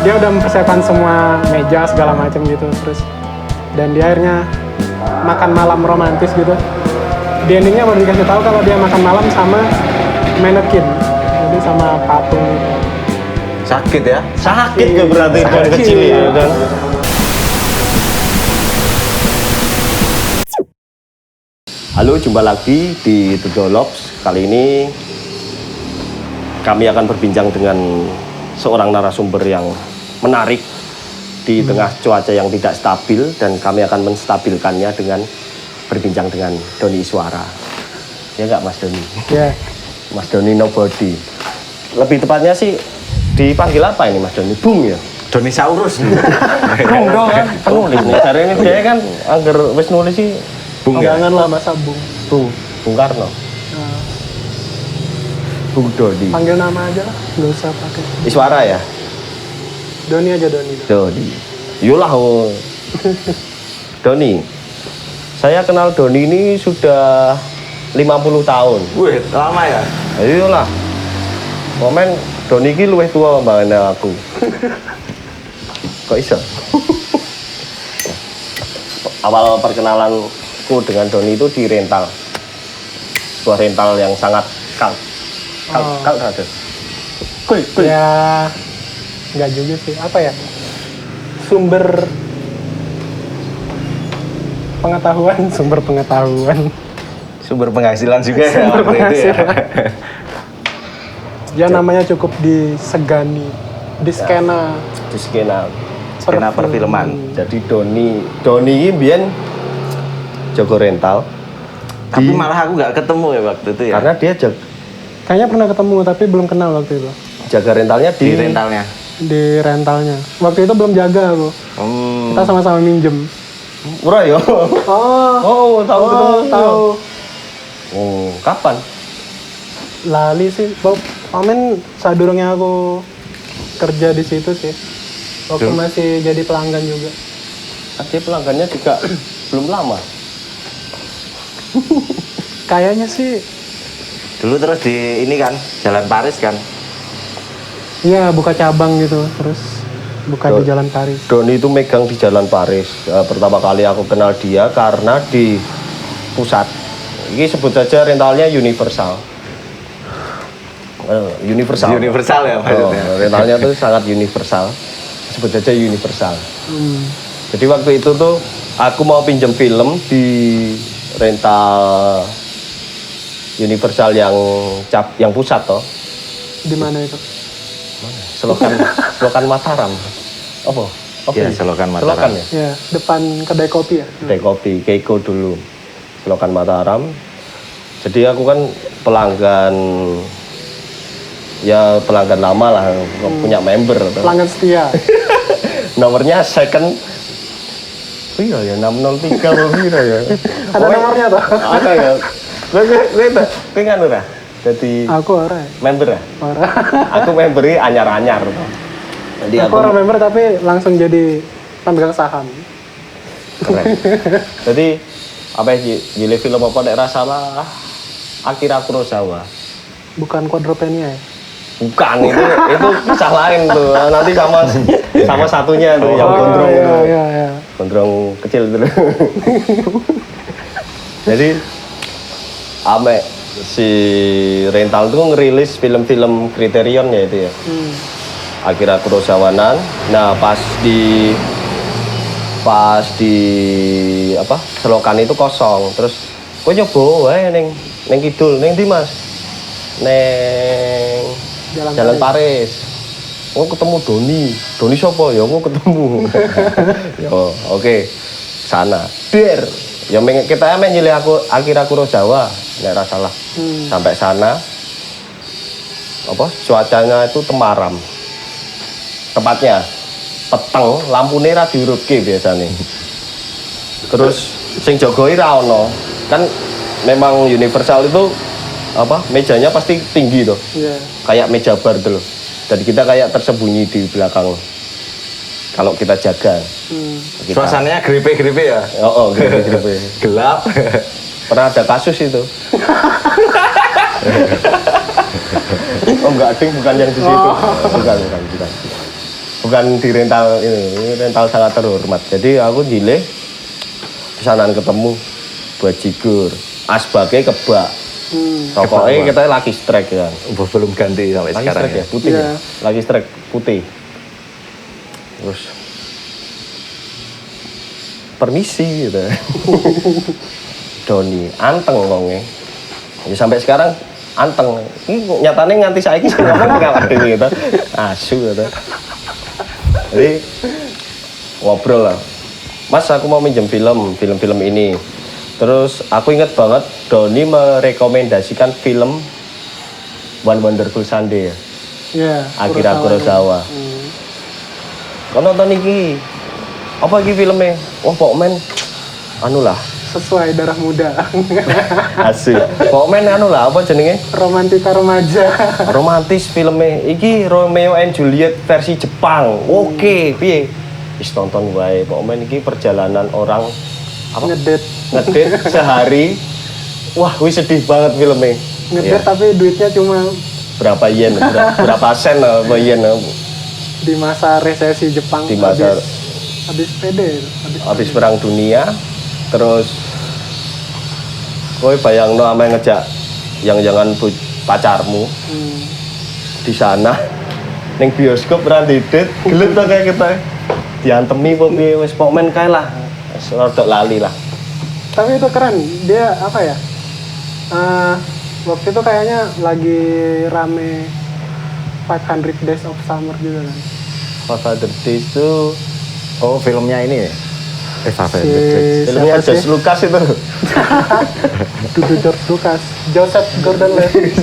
dia udah mempersiapkan semua meja segala macam gitu, terus dan dia akhirnya makan malam romantis gitu. Di endingnya baru dikasih tahu kalau dia makan malam sama manekin, jadi sama patung gitu. Sakit ya? Sakit gak berarti pohon kecil ya kan? Halo, jumpa lagi di The Dolops. Kali ini kami akan berbincang dengan seorang narasumber yang menarik di tengah cuaca yang tidak stabil, dan kami akan menstabilkannya dengan berbincang dengan Doni Iswara. Ya nggak Mas Doni? Ya. Mas Doni Nobody. Lebih tepatnya sih dipanggil apa ini Mas Doni? Bung ya? Donisaurus. Bung dong kan penulis nih. Hari ini dia kan angger wis nulis sih Bung ya? Jangan lah masa Bung. Bung Karno. Nah, Bung Doni. panggil nama aja lah, nggak usah pakai. Iswara ya? Doni aja Doni. Doni. Yolah. Oh. Doni. Saya kenal Doni ini sudah 50 tahun. Wih, lama ya? Ayolah. Komen Doni ini luwih tua mbaknya aku. Kok iso? Awal perkenalanku dengan Doni itu di rental. Sebuah rental yang sangat kalt ada. Kuy. Ya, nggak juga sih. Apa ya? Sumber pengetahuan. Sumber penghasilan juga ya Sumber waktu itu ya? Ya namanya cukup disegani, di skena. Di skena Perfilman. Jadi Doni ini biyen jago rental. Tapi malah aku nggak ketemu ya waktu itu ya? Karena dia Kayaknya pernah ketemu tapi belum kenal waktu itu. jaga rentalnya Di rentalnya? Di rentalnya. Waktu itu belum jaga aku. Kita sama-sama minjem. Murah ya? Oh, tahu ketemu. tahu. Oh, kapan? Lali sih. Pamen sadurungnya aku kerja di situ sih. Waktu masih jadi pelanggan juga. Dia pelanggannya juga belum lama. Kayaknya sih. Dulu terus di ini kan, Jalan Paris kan? Iya, buka cabang gitu. Terus buka di Jalan Paris. Doni itu megang di Jalan Paris. Pertama kali aku kenal dia karena di pusat. Ini sebut saja rentalnya Universal. Universal ya maksudnya? Rentalnya itu sangat universal. Sebut saja Universal. Jadi waktu itu tuh aku mau pinjam film di rental Universal yang pusat toh. Di mana itu? Selokan Mataram. Apa? Iya, Selokan Mataram. Selokan ya? Ya, depan kedai kopi ya. Kedai kopi, Keiko dulu. Selokan Mataram. Jadi aku kan pelanggan lama lah, punya member. Pelanggan setia. Nomornya second. Oh iya ya, 603 berapa ya? Ada nomornya toh? Ada ya. Kowe nganu ra? Jadi Aku ora. member ya? Ora. Aku memberi anyar-anyar. Jadi Aku orang member tapi langsung jadi pemegang saham. keren. Jadi apa ya, gile film apa nek ra salah Akira Kurosawa. Bukan Quadropenia ya? Bukan, itu kisah lain tuh. Nanti sama satunya tuh yang gondrong itu. Iya. Gondrong kecil itu. Jadi ame si rental tuh ngerilis film-film Criterion ya itu ya. Akira Kurosawa-nan. Nah, pas di apa? Selokan itu kosong. Terus kok nyoba wae ning kidul, ning ndi Mas? Neng Jalan Paris. Oh ketemu Doni siapa ya? Aku ketemu. Yo, oke. Sana. Der. Ya kita nyilih Akira Kurosawa, nek ra salah. Sampai sana apa? Cuacanya itu temaram. Tempatnya peteng, lampune ra diurutke biasane. Terus sing jagoi ra ono. Kan memang Universal itu apa? Mejanya pasti tinggi tuh. Iya. Kayak meja bar tuh loh. Jadi kita kayak tersembunyi di belakang kalau kita jaga. Suasananya grepe-grepe ya? Oh, grepe-grepe. Gelap. Pernah ada kasus itu. Oh enggak, ding bukan yang di situ. Bukan. bukan di rental ini rental sangat terhormat. Jadi aku jile pesanan ketemu buat jigur, asbaknya kebak. Rokoknya kita lagi strike kan. Belum ganti sampai Lagi sekarang strike ya. ya, putih Iya. ya. Lagi strike putih. Terus permisi gitu. Doni anteng ngomongnya. Ya sampai sekarang anteng. Ini nyatanya nganti saiki sih ngomong ngawak dhewe gitu. Asu gitu. Jadi ngobrol lah. Mas aku mau minjem film ini. Terus aku ingat banget Doni merekomendasikan film One Wonderful Sunday ya. Iya. Akira Kurosawa. Kau nonton iki? Apa iki filmnya? Wah pokoknya anu lah. Sesuai darah muda. Asik. Pokoknya anu lah apa jenenge? Romantika remaja. Romantis filmnya. Iki Romeo and Juliet versi Jepang. Oke, piye? Wis tonton wae. Pokoknya iki perjalanan orang apa? Ngedate. Ngedate sehari. Wah, wis sedih banget filmnya. Ngedate Iya. tapi duitnya cuma Berapa yen? Berapa sen apa yen? di masa resesi Jepang. Di masa habis PD. habis perang dunia. Terus kowe bayangno ame ngejak yang jangan pacarmu di sana ning bioskop ra didet gelet to kayak kita diantemi apa piye wis pokmen kae lah wis rodok lali lah. Tapi itu keren. Dia apa ya? Waktu itu kayaknya lagi rame 500 Days of Summer juga kan. Father Days itu Oh, filmnya ini ya? Si filmnya siapa sih? George Lucas itu. Dudu George Lucas, Joseph Gordon-Levitt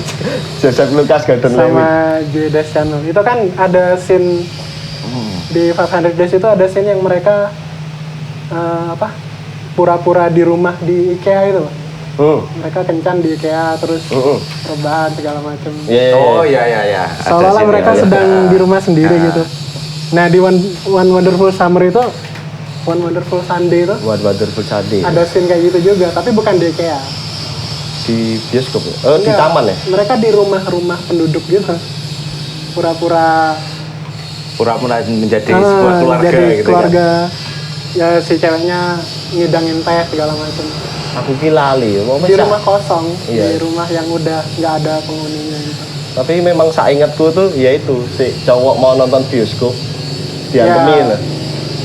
Joseph Lucas Gordon Levitt. sama Joe Deschanel. Itu kan ada scene di 500 Days itu ada scene yang mereka apa? Pura-pura di rumah di IKEA itu. Mereka kencan di IKEA terus rebahan segala macam. Iya. Oh iya. Ada Seolah-olah scene mereka ya. sedang di rumah sendiri gitu. Nah di One Wonderful Summer itu, One Wonderful Sunday itu Buat Wonderful Sunday. ada scene kayak gitu juga, tapi bukan di IKEA. Di bioskop ya? Oh, di Enggak, taman ya? Mereka di rumah-rumah penduduk gitu. Pura-pura Pura-pura menjadi sebuah keluarga jadi gitu keluarga. Ya si ceweknya ngidangin teh segala macam. Aku ki lali. Mau Di rumah kosong, Iya. di rumah yang udah nggak ada penghuninya gitu. Tapi memang saingatku tuh yaitu si cowok mau nonton bioskop diantemin Ya. lah.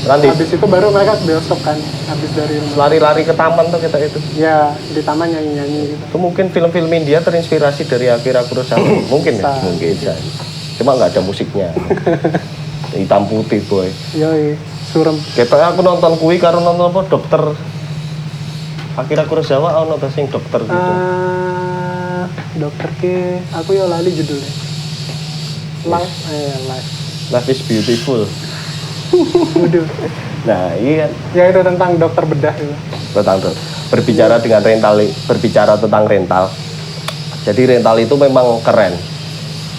Nanti Habis itu baru mereka ke bioskop kan, habis dari rumah. lari-lari ke taman tuh kita itu. Ya di taman nyanyi-nyanyi gitu. Itu mungkin film-film India terinspirasi dari Akira Kurosawa. Mungkin ya? Bisa. Mungkin. Bisa. Cuma nggak ada musiknya. Hitam putih boy. Yoi, surem. Kita aku nonton kui karo nonton apa dokter Akira Kurosawa ono ta sing dokter gitu. Dokter ke, aku ya lali judulnya. Life. Life is beautiful. Waduh. Nah, iya kan. Ya itu tentang dokter bedah itu. Tentang berbicara dengan rental, berbicara tentang rental. Jadi rental itu memang keren.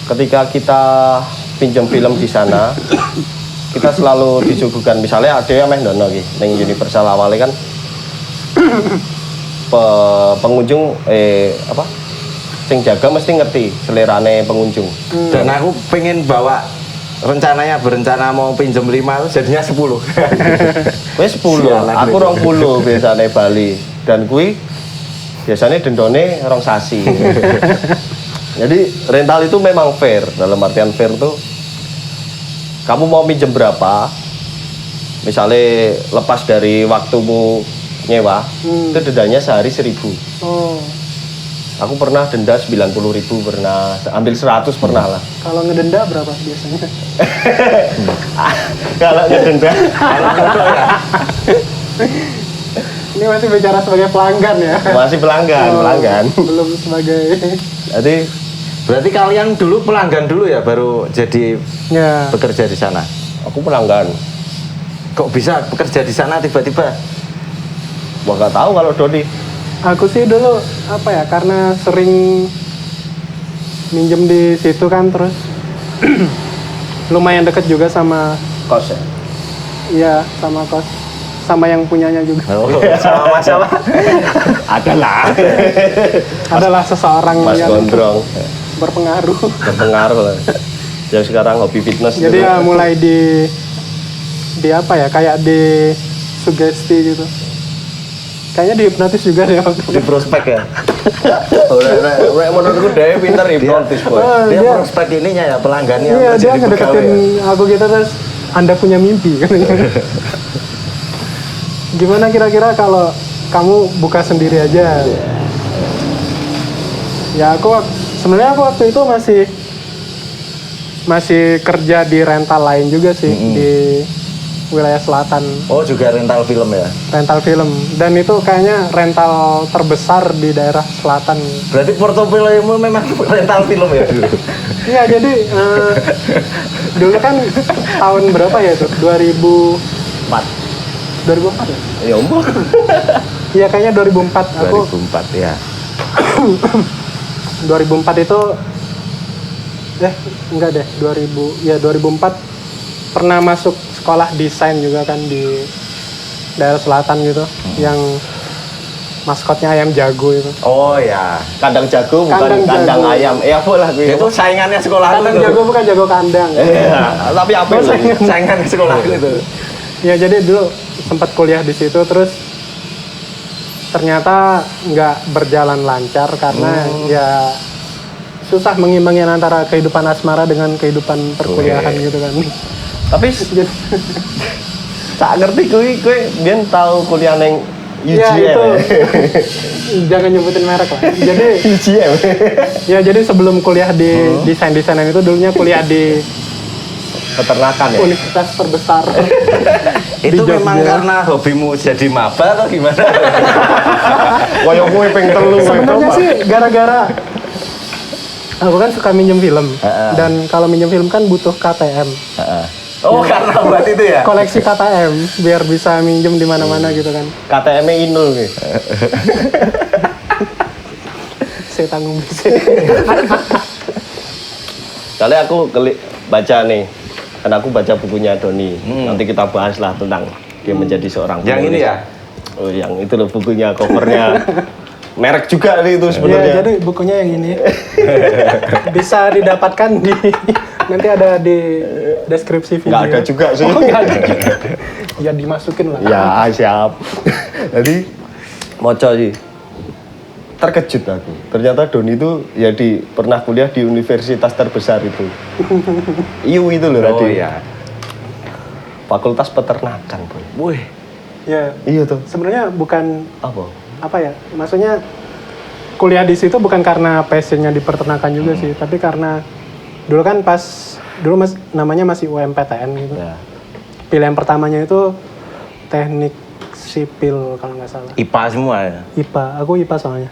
Ketika kita pinjam film di sana, kita selalu disuguhkan misalnya ada yang meh dono iki ning Universal awalnya kan pengunjung apa? Sing jaga mesti ngerti selerane pengunjung. Dan aku pengen bawa berencana mau pinjam 5 itu jadinya 10. Wes 10, Sialan, aku gitu. 20 biasanya Bali dan kui biasanya dendone rong sasi. Jadi rental itu memang fair, dalam artian fair tuh kamu mau minjem berapa, misalnya lepas dari waktumu nyewa, itu dendanya sehari 1.000. Oh, Aku pernah denda 90.000, pernah ambil 100 pernah lah. kalau ngedenda berapa biasanya? Kalau ngedenda, Ini masih bicara sebagai pelanggan ya. masih pelanggan, Oh, pelanggan. Belum sebagai. Jadi Berarti kalian dulu pelanggan dulu ya baru jadi Ya. bekerja di sana. aku pelanggan. Kok bisa bekerja di sana tiba-tiba? Gua nggak tahu kalau Dodi. Aku sih dulu apa ya, karena sering minjem di situ kan, terus lumayan deket juga sama, Kos ya? iya sama kos, sama yang punyanya juga. Oh, sama Mas apa? Adalah Adalah seseorang Mas yang Gondrong berpengaruh. berpengaruh lah. yang sekarang hobi fitness Jadi gitu. ya mulai di apa ya, kayak di sugesti gitu. Kayaknya dihipnotis juga deh waktu Di prospek ya. Rek menurutku dia pinter hipnotis boy. Oh, Dia dia- prospek ininya ya pelanggannya. Iya, dia jadi pegawai ngedeketin ya. aku gitu terus Anda punya mimpi katanya. Gimana kira-kira kalau kamu buka sendiri aja? Ya sebenarnya aku waktu itu masih kerja di rental lain juga sih di wilayah selatan, Oh juga rental film ya. rental film, dan itu kayaknya rental terbesar di daerah selatan. Berarti portofoliomu memang rental film ya dulu. Iya, jadi dulu kan tahun berapa ya itu? 2004 ya? Ya umur. Iya kayaknya 2004. Aku 2004 ya. 2004 itu enggak deh, 2004 pernah masuk sekolah desain juga kan di daerah selatan gitu, yang maskotnya ayam jago itu. Oh ya. Kandang jago bukan Kandang kandang jago. ayam. Ya boleh gue. Itu saingannya sekolah Kandang jago bukan jago kandang. Iya, tapi apa Oh, itu? Saingan sekolah itu. Ya jadi dulu sempat kuliah di situ, terus ternyata nggak berjalan lancar karena ya susah mengimbangin antara kehidupan asmara dengan kehidupan perkuliahan gitu kan. Tapi Jadi- tak ngerti gue biyen tahu kuliah neng Ya UGM. itu jangan nyebutin merek lah. Jadi UGM. ya jadi sebelum kuliah di desain-desainan itu dulunya kuliah di Peternakan ya. universitas terbesar. Itu Di memang Jogja. karena hobimu jadi maba atau gimana? Koyo kowe ping telu. Sebenarnya sih gara-gara aku kan suka minjem film, Heeh. dan kalau minjem film kan butuh KTM, Oh karena buat itu ya? koleksi KTM biar bisa minjem di mana-mana gitu kan. KTM-nya Inul nih. Saya tanggung bisa. Kali aku baca nih, kan aku baca bukunya Doni. Nanti kita bahas lah tentang dia menjadi seorang Yang penulis. ini ya? Oh, yang itu loh bukunya, covernya merek juga nih itu Ya, sebenarnya. jadi bukunya yang ini bisa didapatkan di nanti ada di deskripsi video. Nggak ada juga sih. Oh, nggak ada. Ya dimasukin lah. Ya siap. Jadi moco sih. Terkejut aku. Ternyata Doni itu ya pernah kuliah di universitas terbesar itu. IU itu loh Oh tadi. iya. Fakultas Peternakan, Boy. Wih. Ya, Iya tuh. sebenarnya bukan Apa? apa ya, maksudnya kuliah di situ bukan karena passionnya di peternakan juga sih, tapi karena dulu kan namanya masih UMPTN gitu. Ya. Pilihan pertamanya itu teknik sipil kalau nggak salah. IPA semua ya? IPA, aku IPA soalnya.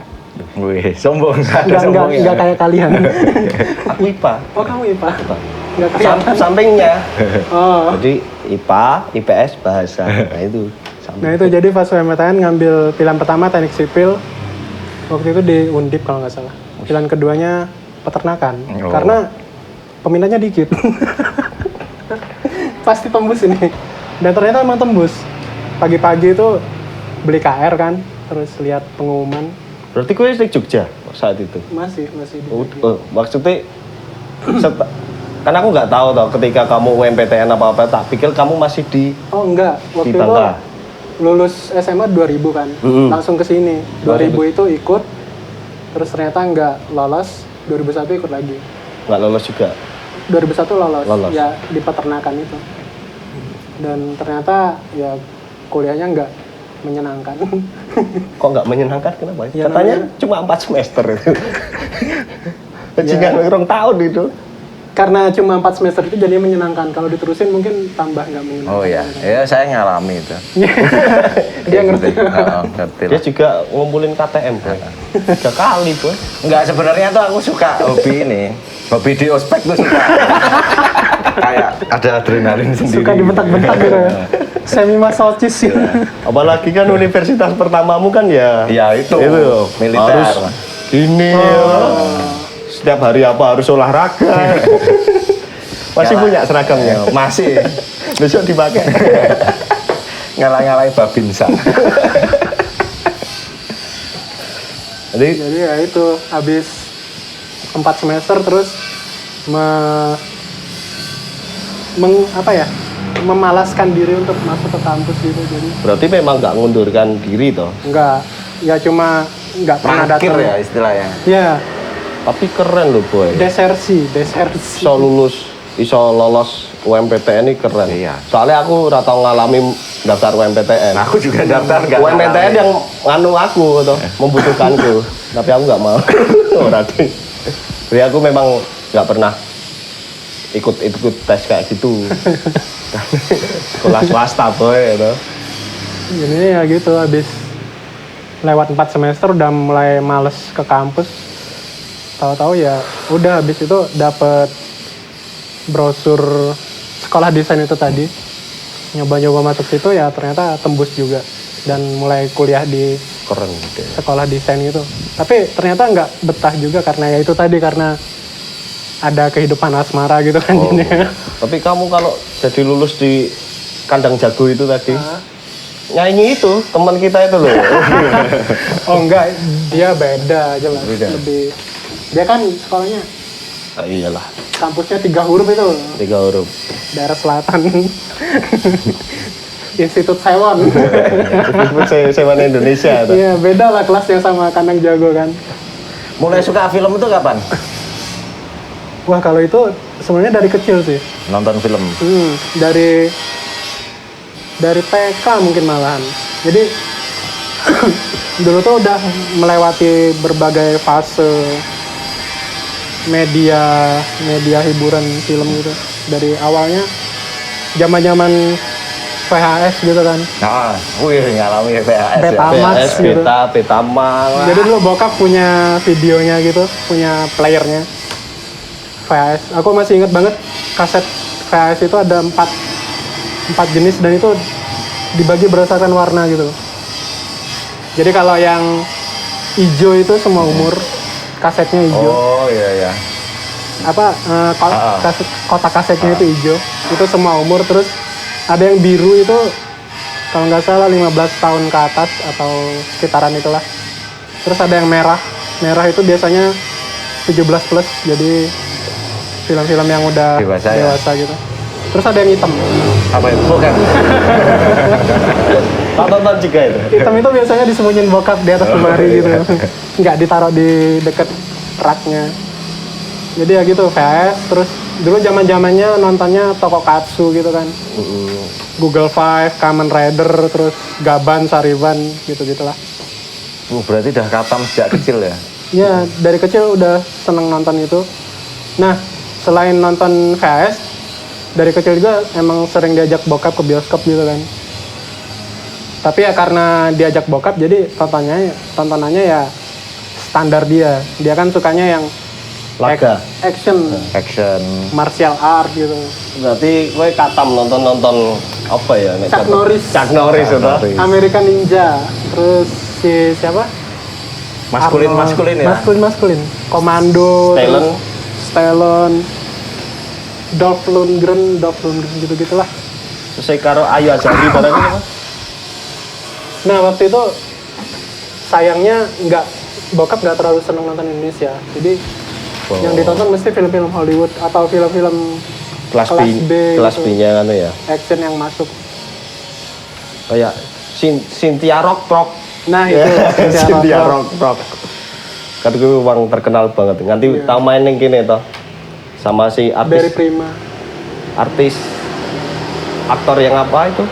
Wih, sombong. Ada sombongnya. Nggak kayak kalian. Aku IPA. Oh, kamu IPA? Nggak kayak. Sampingnya. Oh. Jadi IPA, IPS, bahasa. Nah itu. Nah itu jadi pas UMPTN ngambil pilihan pertama teknik sipil, waktu itu di Undip kalau nggak salah. Pilihan keduanya peternakan, Oh. karena peminatnya dikit. Pasti tembus ini. Dan ternyata emang tembus. Pagi-pagi itu beli KR kan, terus lihat pengumuman. Berarti gue di Jogja saat itu. Masih di Maksudnya kan aku nggak tahu tau ketika kamu UMPTN apa-apa, tak pikir kamu masih di Oh enggak, waktu itu Bangka. lulus SMA 2000 kan, langsung ke sini. 2000 itu ikut, terus ternyata nggak lolos, 2001 ikut lagi. nggak lolos juga. 2001 lolos, Lolos. ya di peternakan itu. Dan ternyata ya kuliahnya nggak menyenangkan. Kok nggak menyenangkan? Kenapa? Ya, Katanya namanya- cuma 4 semester itu. Bajingan orang tahun itu. Karena cuma 4 semester itu jadi menyenangkan. Kalau diterusin mungkin tambah nggak menyenangkan. Oh iya, ya saya ngalami itu. Dia ngerti. Ngerti Dia lah. juga ngumpulin KTM, Boy. 3 kali, Boy. Enggak, sebenarnya tuh aku suka hobi ini. Hobi di ospek tuh suka. Kayak ada adrenalin sendiri. Suka dibentak-bentak gitu ya. Semi masochis gitu. Apalagi kan universitas pertamamu kan ya. Ya, itu. Itu Militer. Harus gini ya. Setiap hari apa harus olahraga. Masih Kalah. punya seragamnya. Masih. Besok dipakai. Ngalah-ngalahin Babinsa. Jadi Jadi ya itu habis 4 semester terus memalaskan diri untuk masuk ke kampus gitu. Jadi Berarti memang nggak ngundurkan diri toh. enggak, ya cuma nggak pernah Mangkir datang. ya istilahnya. Ya, Tapi keren loh boy. desersi. Iso lulus, iso lolos UMPTN ini keren. Iya. Soalnya aku ora tau ngalami daftar UMPTN. Nah, aku juga daftar nggak. UMPTN yang nganu aku toh, membutuhkanku. Tapi aku nggak mau. Ora deh. Jadi aku memang nggak pernah ikut tes kayak gitu. Sekolah swasta boy toh. Ini ya gitu, habis lewat 4 semester udah mulai males ke kampus. Tahu-tahu ya udah habis itu dapet brosur sekolah desain itu tadi. Nyoba-nyoba masuk situ ya ternyata tembus juga. Dan mulai kuliah di Keren gitu. sekolah desain gitu. Tapi ternyata nggak betah juga karena ya itu tadi, karena ada kehidupan asmara gitu kan. Oh. jadinya. Tapi kamu kalau jadi lulus di kandang jago itu tadi, nyanyi itu teman kita itu loh. Oh enggak, dia beda jelas. Beda. Lebih dia kan sekolahnya Iyalah, kampusnya 3 huruf itu, 3 huruf. daerah selatan. Institut Sewon. Disebut Sewan Indonesia. Toh. Iya, beda lah kelasnya sama kandang jago kan. Mulai suka film itu kapan? Wah, kalau itu sebenarnya dari kecil sih. Nonton film. Dari TK mungkin malahan. Jadi dulu tuh udah melewati berbagai fase media hiburan film gitu. Dari awalnya zaman-zaman VHS gitu kan. Nah, wih ngalami VHS ya. Betamax PS, gitu. Betamax. Jadi dulu bokap punya videonya gitu, punya playernya VHS. Aku masih inget banget kaset VHS itu ada 4 jenis dan itu dibagi berdasarkan warna gitu. Jadi kalau yang hijau itu semua umur, kasetnya hijau. Oh iya. Kotak kasetnya itu hijau, itu semua umur. Terus ada yang biru itu kalau nggak salah 15 tahun ke atas atau sekitaran itulah. Terus ada yang merah itu biasanya 17 plus, jadi film-film yang udah Dewasa ya? gitu. Terus ada yang hitam. Apa itu? Bukan. Tak tonton juga itu. Hitam itu biasanya disembunyiin bokap di atas lemari gitu. Nggak ditaruh di deket raknya. Jadi ya gitu, VHS. Terus dulu zaman-zamannya nontonnya Tokusatsu gitu kan. Google Five, Kamen Rider, terus Gaban, Sariban, gitu-gitulah. Berarti udah katam sejak kecil ya? Ya, dari kecil udah seneng nonton itu. Nah, selain nonton VHS, dari kecil juga emang sering diajak bokap ke bioskop gitu kan. Tapi ya karena diajak bokap, jadi tontonannya ya standar dia. Dia kan sukanya yang Laga. action, martial art gitu. Berarti gue katam nonton apa ya? Nek Chuck katam? Norris. Chuck Norris itu. American Ninja, terus si siapa? Maskulin ya? Maskulin. Komando, Stallone. terus Stallone, Dolph Lundgren gitu-gitulah. Terus saya karo Ayu Azhari barang apa? Nah, waktu itu sayangnya bokap nggak terlalu seneng nonton Indonesia. Jadi yang ditonton mesti film-film Hollywood atau film-film Kelas B, kelas gitu. B-nya kan ya. Action yang masuk. Kayak Cynthia Rock. Nah, itu Cynthia Rock. Kan gue uang terkenal banget. Nganti tau main yang gini toh. Sama si Barry artis Prima. Aktor yang apa itu?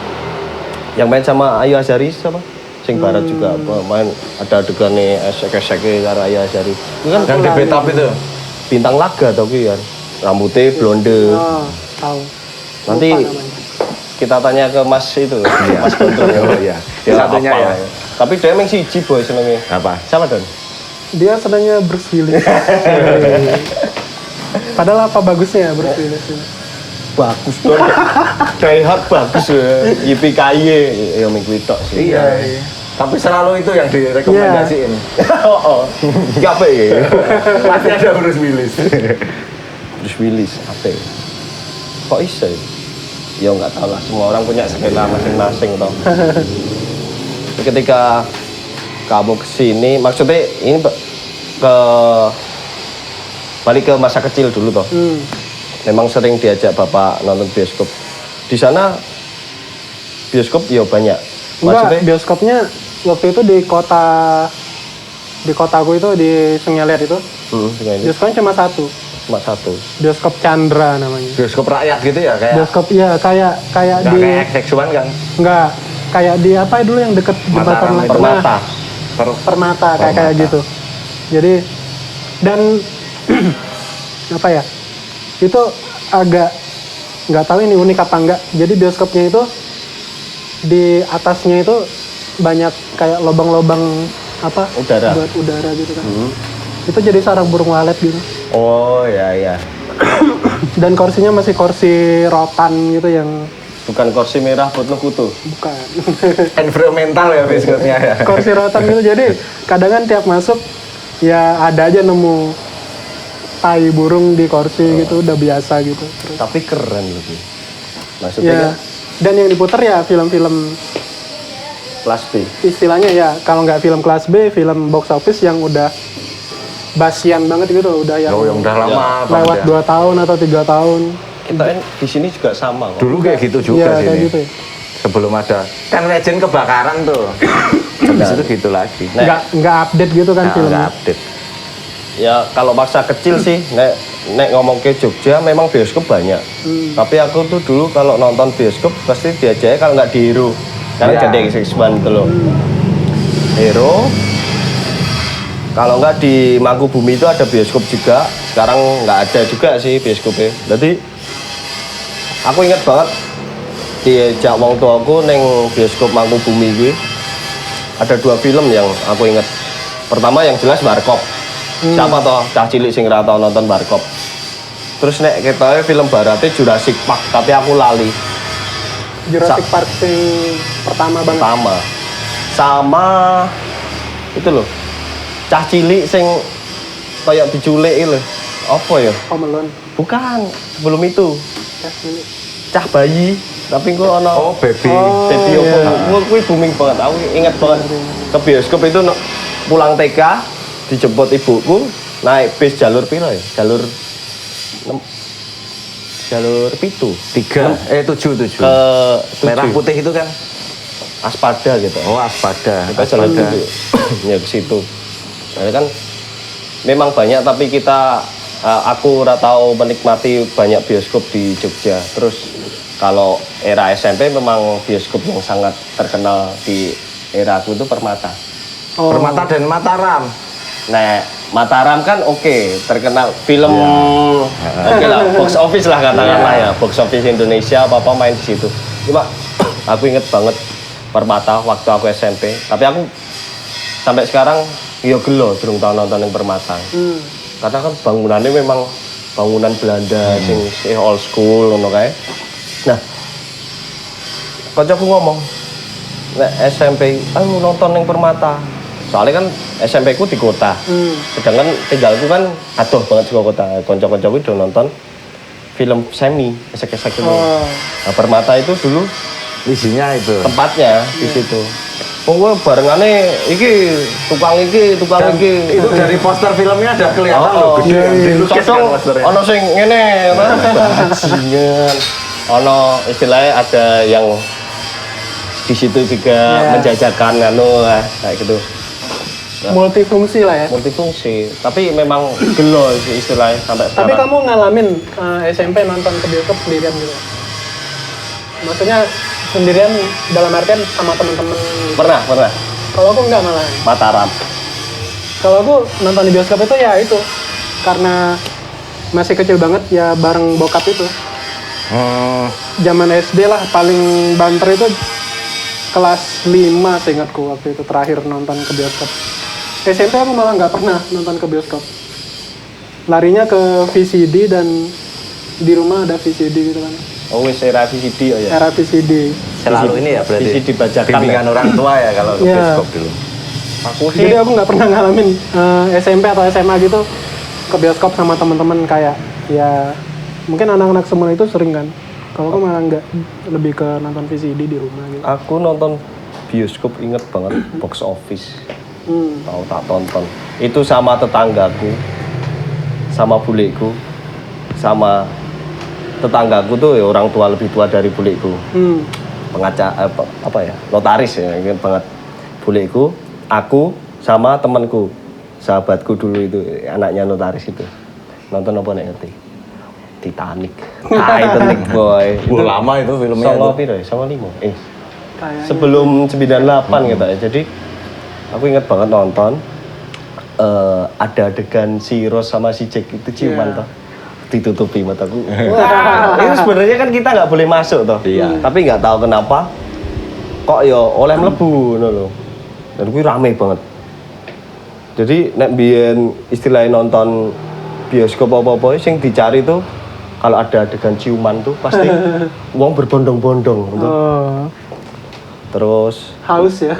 Yang main sama Ayu Azhari siapa? Sing barat juga apa main ada adegannya esek-esek karo Ayu Azhari. Itu kan Yang di Betap itu? bintang laga tau gue kan. Rambutnya blonde. Oh, tahu. Nanti Lupa namanya. kita tanya ke Mas itu, Mas Kontrol. Oh iya. Dia Satunya hafal. ya. Tapi dia emang siji boy senengnya. Apa? Siapa Don? Dia senangnya Bruce Willis. Padahal apa bagusnya Bruce Willis ini? Bagus Don. Daihat bagus ya. Yippee-ki-yay. Ya minggu itu sih. Iya. Tapi selalu itu yang direkomendasiin. Oh. Gak apa ya? Pasti ada Bruce Willis. Bruce Willis apa ya? Kok bisa ya? Ya nggak tahu lah, semua orang punya selera masing-masing toh. Ketika kamu kesini, maksudnya ini balik ke masa kecil dulu toh. memang sering diajak bapak nonton bioskop. Di sana bioskop ya banyak. Enggak, bioskopnya waktu itu di kotaku itu di Sengalet itu. Bioskopnya cuma satu. Cuma satu. Bioskop Chandra namanya. Bioskop rakyat gitu ya kayak. Bioskop iya kayak Nggak di kayak seksual kan? enggak kayak di apa dulu yang deket jembatan Mataram itu. Permata. Permata kayak Permata. gitu. Jadi dan apa ya? Itu agak nggak tahu ini unik apa enggak. Jadi bioskopnya itu di atasnya itu banyak kayak lubang-lubang apa? Udara. Buat udara gitu kan. Itu jadi sarang burung walet gitu. Oh ya. Dan kursinya masih kursi rotan gitu yang Bukan kursi merah putih kutu. bukan. Environmental ya bioskopnya ya. Kursi rotan gitu. Jadi kadang kan tiap masuk ya ada aja nemu tai burung di kursi gitu udah biasa gitu. Terus Tapi keren lebih. Maksudnya ya kan dan yang diputar ya film-film kelas B. istilahnya ya kalau nggak film kelas B, film box office yang udah basian banget gitu, udah yang Oh, yang udah lama lewat banget ya. 2 tahun atau 3 tahun. Kita kan di sini juga sama kok. Dulu kayak gitu juga Iya, kayak sini. gitu ya. Sebelum ada kan legend kebakaran tuh. Habis itu gitu lagi. Nggak update gitu kan Nggak filmnya. update. Ya kalau masa kecil sih, nek ngomong ke Jogja memang bioskop banyak. Tapi aku tuh dulu kalau nonton bioskop pasti diajaknya kalau nggak di Hero, karena Ya. gede X1 itu loh. Hero. Kalau nggak di Mangkubumi itu ada bioskop juga. Sekarang nggak ada juga sih bioskopnya. Jadi aku ingat banget diajak wong tuaku neng bioskop Mangkubumi gue. Ada 2 film yang aku ingat. Pertama yang jelas Warkop. Siapa toh cah cilik sing ora tau nonton Warkop. Terus nek ketoke film baratnya Jurassic Park, tapi aku lali. Jurassic Park sing pertama banget. Pertama. Sama itu loh. Cah cilik sing kayak diculik lho. Apa ya? Home Alone. Bukan, sebelum itu. Ya, ini. Cah bayi, tapi kok ono Oh, baby. Oh, baby iya. apa? Kuwi booming banget. Aku ingat banget ke bioskop itu pulang TK dijemput ibuku naik bis jalur piro ya? Jalur pitu 7 ke merah 7. putih itu kan. Aspada gitu. Oh, Aspada. Kita jalan dulu ya ke situ. Nah, kan memang banyak tapi kita aku ora tahu menikmati banyak bioskop di Jogja. Terus kalau era SMP memang bioskop yang sangat terkenal di era aku itu Permata. Oh. Permata dan Mataram. Nah, Mataram kan oke, terkenal film oke lah, box office lah katakanlah ya, box office Indonesia apa main di situ. Cuma aku inget banget Permata waktu aku SMP, tapi aku sampai sekarang yo gelo durung tau nonton yang Permata. Karena kan bangunannya memang bangunan Belanda sing old school ngono kae. Nah, kancaku ngomong, nek SMP, ayo nonton yang Permata. Soalnya kan SMP ku di kota. Sedangkan tinggalku kan adoh banget saka kota. Kanca-kancaku udah nonton film semi, esek-esek itu. Nah, Permata itu dulu Isinya itu. tempatnya di situ. Pokoknya barengane iki tukang iki. Itu dari poster filmnya ada kelihatan loh gede kan dilukis kan Kadang posternya. ono sing ngene, bajingan. Ono istilahnya ada yang di situ juga menjajakan anu kayak gitu. Multifungsi lah ya. Multifungsi, tapi memang gelo sih istilahnya sampai Tapi sekarang. kamu ngalamin SMP nonton ke bioskop sendirian gitu? Maksudnya sendirian dalam artian sama teman-teman gitu. Pernah. Kalau aku nggak malah. Mataram. Kalau aku nonton di bioskop itu ya itu karena masih kecil banget ya bareng bokap itu. Zaman SD lah paling banter itu kelas 5 seingatku waktu itu terakhir nonton ke bioskop. SMP aku malah nggak pernah nonton ke bioskop. Larinya ke VCD dan di rumah ada VCD gitu kan. Oh wis era VCD oh ya. Era VCD. Selalu ini ya berarti. VCD bajakan bimbingan ya? orang tua ya kalau ke Iya. bioskop dulu. Aku sih Jadi aku nggak pernah ngalamin SMP atau SMA gitu ke bioskop sama teman-teman kayak ya mungkin anak-anak semua itu sering kan. Kalau aku malah nggak, lebih ke nonton VCD di rumah gitu. aku nonton bioskop inget banget box office. Tahu tak tonton. Itu sama tetanggaku, sama buleku, sama tetanggaku tuh ya orang tua lebih tua dari bulikku. Notaris ya, ingat banget. Bulikku, aku sama temanku, sahabatku dulu itu, anaknya notaris itu. Nonton apa nek ngerti? Titanic. Titanic boy. Itu lama itu filmnya. Sama piro ya? Sama 5. Sebelum 98 gitu ya. Jadi aku ingat banget nonton ada adegan si Rose sama si Jack itu ciuman toh. Ditutupi mataku. Wah, itu sebenarnya kan kita nggak boleh masuk toh. Iya. Tapi nggak tahu kenapa kok ya oleh mlebu ngono lho. Dan kuwi rame banget. Jadi nek biyen istilahnya nonton bioskop apa-apa sing dicari tuh kalau ada adegan ciuman tuh pasti uang berbondong-bondong gitu. Terus Haus ya.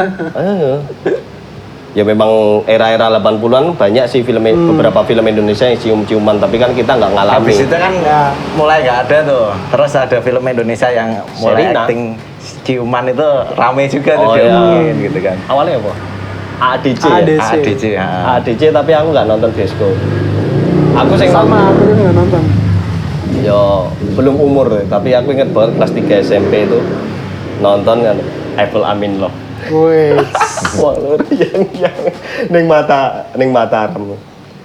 Ya memang era-era 80-an banyak sih film beberapa film Indonesia yang cium-ciuman tapi kan kita nggak ngalami. Habis itu kan mulai nggak ada tuh. Terus ada film Indonesia yang mulai Sherina. acting ciuman itu rame juga tuh Oh, iya. diomongin gitu kan. Awalnya apa? ADC. ADC. ADC. Ya. ADC tapi aku nggak nonton bioskop. Aku sing Sama aku juga nggak nonton. yo belum umur tapi aku inget banget kelas 3 SMP itu nonton kan Apple Amin loh. Wih, Wah, yang ning mata rem.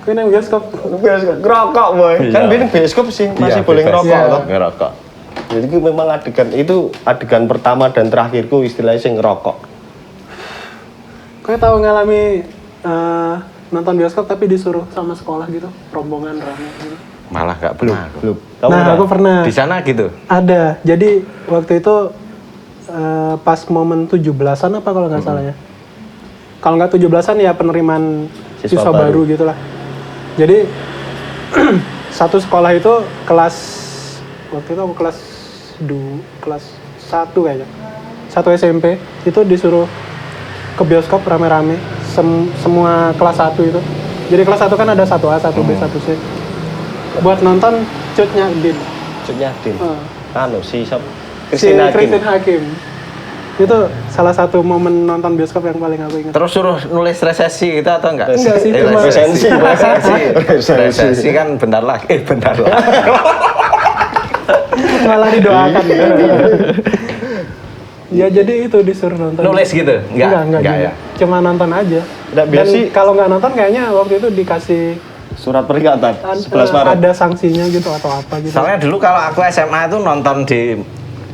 kau nang bioskop. Bioskop ngerokok boy. Iya. Kan biyen bioskop sih masih Iya, boleh bebas. ngerokok Iya. loh. Ngerokok. Jadi itu memang adegan pertama dan terakhirku istilahnya sing ngerokok. Kau tahu ngalami nonton bioskop tapi disuruh sama sekolah gitu, rombongan rame gitu. Malah nggak pernah. Belum. Kamu Nah, udah? aku pernah. Di sana gitu. Ada. Jadi waktu itu pas momen 17-an apa kalau nggak salah ya. Kalau nggak 17-an ya penerimaan Siswa siswa baru gitu lah. Jadi satu sekolah itu kelas waktu itu aku kelas 1 kayaknya. 1 SMP itu disuruh ke bioskop rame-rame semua kelas 1 itu. Jadi kelas 1 kan ada 1A, 1B, 1C. Buat nonton Cut Nyak Din. Cutnya Din. Anu si siapa? Si Christine Hakim. Christine Hakim. Itu salah satu momen nonton bioskop yang paling aku ingat. Terus suruh nulis resesi gitu atau enggak? Enggak sih, cuma- resesi. Resensi. Resesi kan bentar lagi. Bentar lagi. Malah didoakan. Ya jadi itu disuruh nonton. Nulis gitu? Enggak Enggak juga. ya. Cuma nonton aja. Nggak, Dan biasa sih kalau nggak nonton kayaknya waktu itu dikasih surat peringatan 11 Maret. ada sanksinya gitu atau apa gitu. Soalnya dulu kalau aku SMA itu nonton di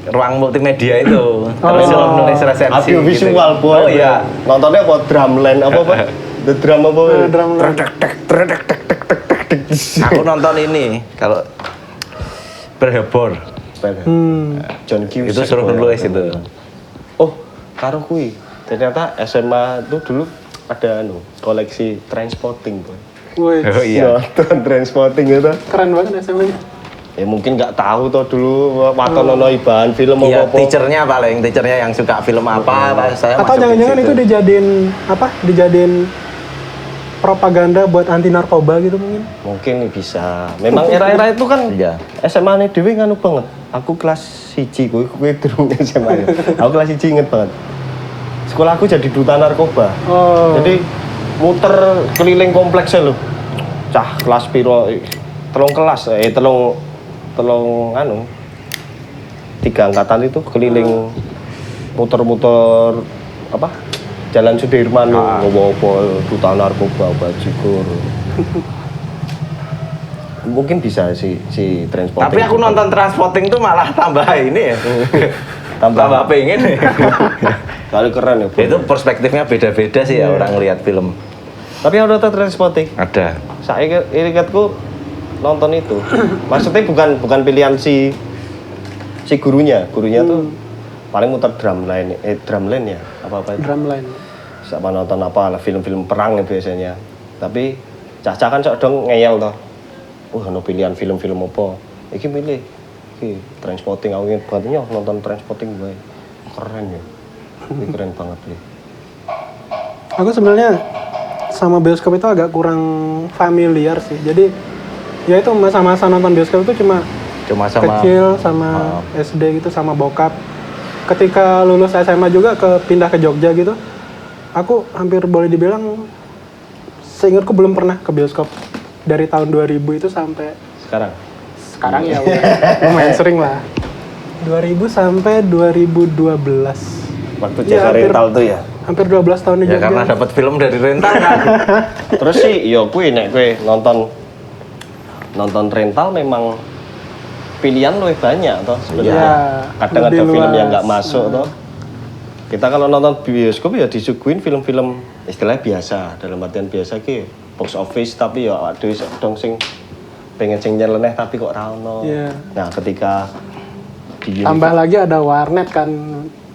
ruang multimedia itu. Terus suruh nulis resensi. Audio visual gitu. boy. Oh iya. Nontonnya apa drumline apa? The drum apa? Drum line. Aku nonton ini kalau berhebor. John Cusack. Itu suruh nulis itu. Oh, karo kui. Ternyata SMA itu dulu ada koleksi Trainspotting boy. Wih, Oh iya. Nonton Trainspotting itu. keren banget SMA-nya. Ya mungkin nggak tahu toh dulu waktu nono bahan film Iya, apa. teachernya yang suka film apa, saya Atau masukin jangan-jangan situ. itu dijadiin propaganda buat anti narkoba gitu mungkin. Mungkin bisa. Memang era-era itu kan Iya. SMA nih dewe nganu banget. Aku kelas 1 kowe durung SMA ya. Aku kelas 1 inget banget. Sekolahku jadi duta narkoba. Oh. Jadi muter keliling kompleksnya lho. Cah kelas piro? Telung kelas, telung anu. 3 angkatan itu keliling muter-muter apa? Jalan Sudirman ngopo-opo duta narkoba bajigur. Mungkin bisa si Trainspotting. Tapi aku nonton Transporting tuh malah tambah ini ya. tambah pengen. Kali keren ya. Itu perspektifnya beda-beda sih ya orang lihat film. Tapi ada Trainspotting. Ada. Saya ingatku nonton itu. Maksudnya bukan pilihan si gurunya. Gurunya tuh paling muter drumline ya apa-apa itu. Drumline. Sama nonton apa lah film-film perang ya biasanya. Tapi Caca kan sok dong ngeyel toh. Ono pilihan film-film apa? Iki milih. Iki Trainspotting aku inget banget nyoh nonton Trainspotting bae. Keren ya. Ini keren banget nih. Aku sebenarnya sama bioskop itu agak kurang familiar sih. Jadi ya itu masa-masa nonton bioskop itu cuma Sama kecil sama SD gitu sama bokap. Ketika lulus SMA juga pindah ke Jogja gitu. Aku hampir boleh dibilang seingatku belum pernah ke bioskop dari tahun 2000 itu sampai Sekarang sekarang ya udah lumayan sering lah. 2000 sampai 2012. Waktu Ya, jaga hampir- rental tuh ya. Hampir 12 tahun di Ya Jogja. karena dapat film dari rental kan. Terus sih ya kuwi nek kowe nonton rental memang pilihan lebih banyak toh sebenarnya. Iya, Kadang ada lebih film yang luas. nggak masuk toh. Kita kalau nonton bioskop ya disuguhin film-film istilahnya biasa, dalam artian biasa ki box office tapi ya aduh dong sing pengen sing nyeleneh tapi kok ra ono. Iya. Nah, ketika di Tambah lagi ada warnet kan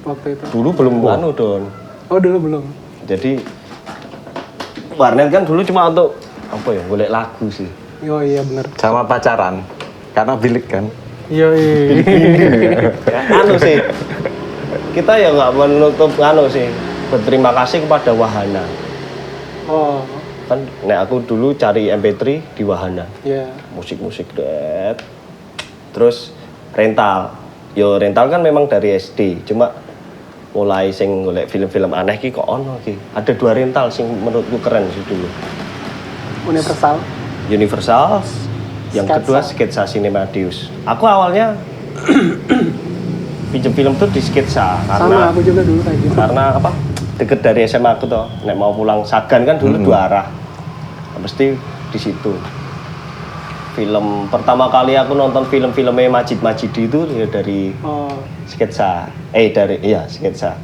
waktu itu. dulu belum anu Don. Oh dulu belum. Jadi warnet kan dulu cuma untuk apa ya, golek lagu sih. Oh iya bener. Sama pacaran. Karena bilik kan. Iya iya. Anu sih, kita ya nggak menutup anu sih, berterima kasih kepada Wahana. Oh Kan nek aku dulu cari MP3 di Wahana, iya. musik-musik det. Terus rental. Yo rental kan memang dari SD, cuma mulai sing golek film-film aneh ki kok ono ki. Ada 2 rental sing menurutku keren sih dulu. Universal. Universal, yang Sketsa. kedua sketsa Cinemadius. Aku awalnya pinjem film tuh di sketsa Sama karena aku juga dulu kayak gitu. karena apa? Deket dari SMA aku toh. Nek mau pulang Sagan kan dulu 2 arah. Mesti di situ. Film pertama kali aku nonton film-filmnya Majid Majidi itu ya dari Oh sketsa. Sketsa.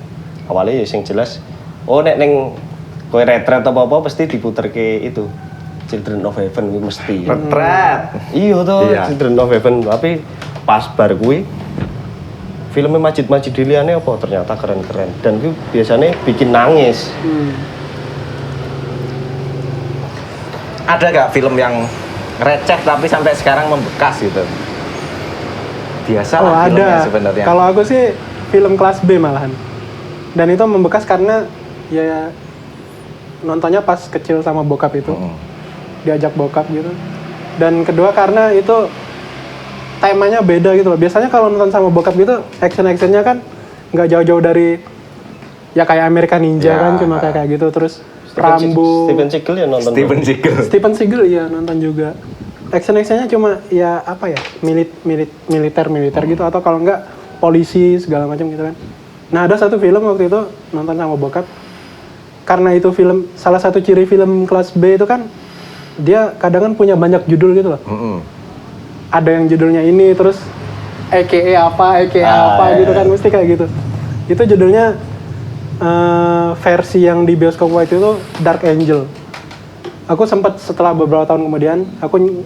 Awalnya ya sing jelas nek neng kowe retret apa-apa pasti diputerke itu. Children of Heaven kuwi mesti. Retret. Iya tuh, Iya. Children of Heaven. Tapi pas bar kuwi filmnya Majid Liyane apa ternyata keren-keren dan itu biasanya bikin nangis. Ada gak film yang receh tapi sampai sekarang membekas gitu? Biasa Oh lah filmnya ada. sebenarnya. Kalau aku sih film kelas B malahan. Dan itu membekas karena ya nontonnya pas kecil sama bokap itu. Diajak bokap gitu. Dan kedua karena itu temanya beda gitu loh. Biasanya kalau nonton sama bokap gitu action-actionnya kan nggak jauh-jauh dari ya kayak American Ninja Ya. kan cuma kayak gitu terus Rambo. Steven Seagal ya nonton. Steven Seagal. Stephen Seagal ya nonton juga. Action-actionnya cuma ya apa ya militer gitu atau kalau enggak polisi segala macam gitu kan. Nah ada satu film waktu itu nonton sama bokap karena itu film salah satu ciri film kelas B itu kan dia kadang kan punya banyak judul gitu loh. Ada yang judulnya ini terus EKE apa gitu kan mesti kayak gitu. Itu judulnya versi yang di bioskop waktu itu Dark Angel. Aku sempat setelah beberapa tahun kemudian aku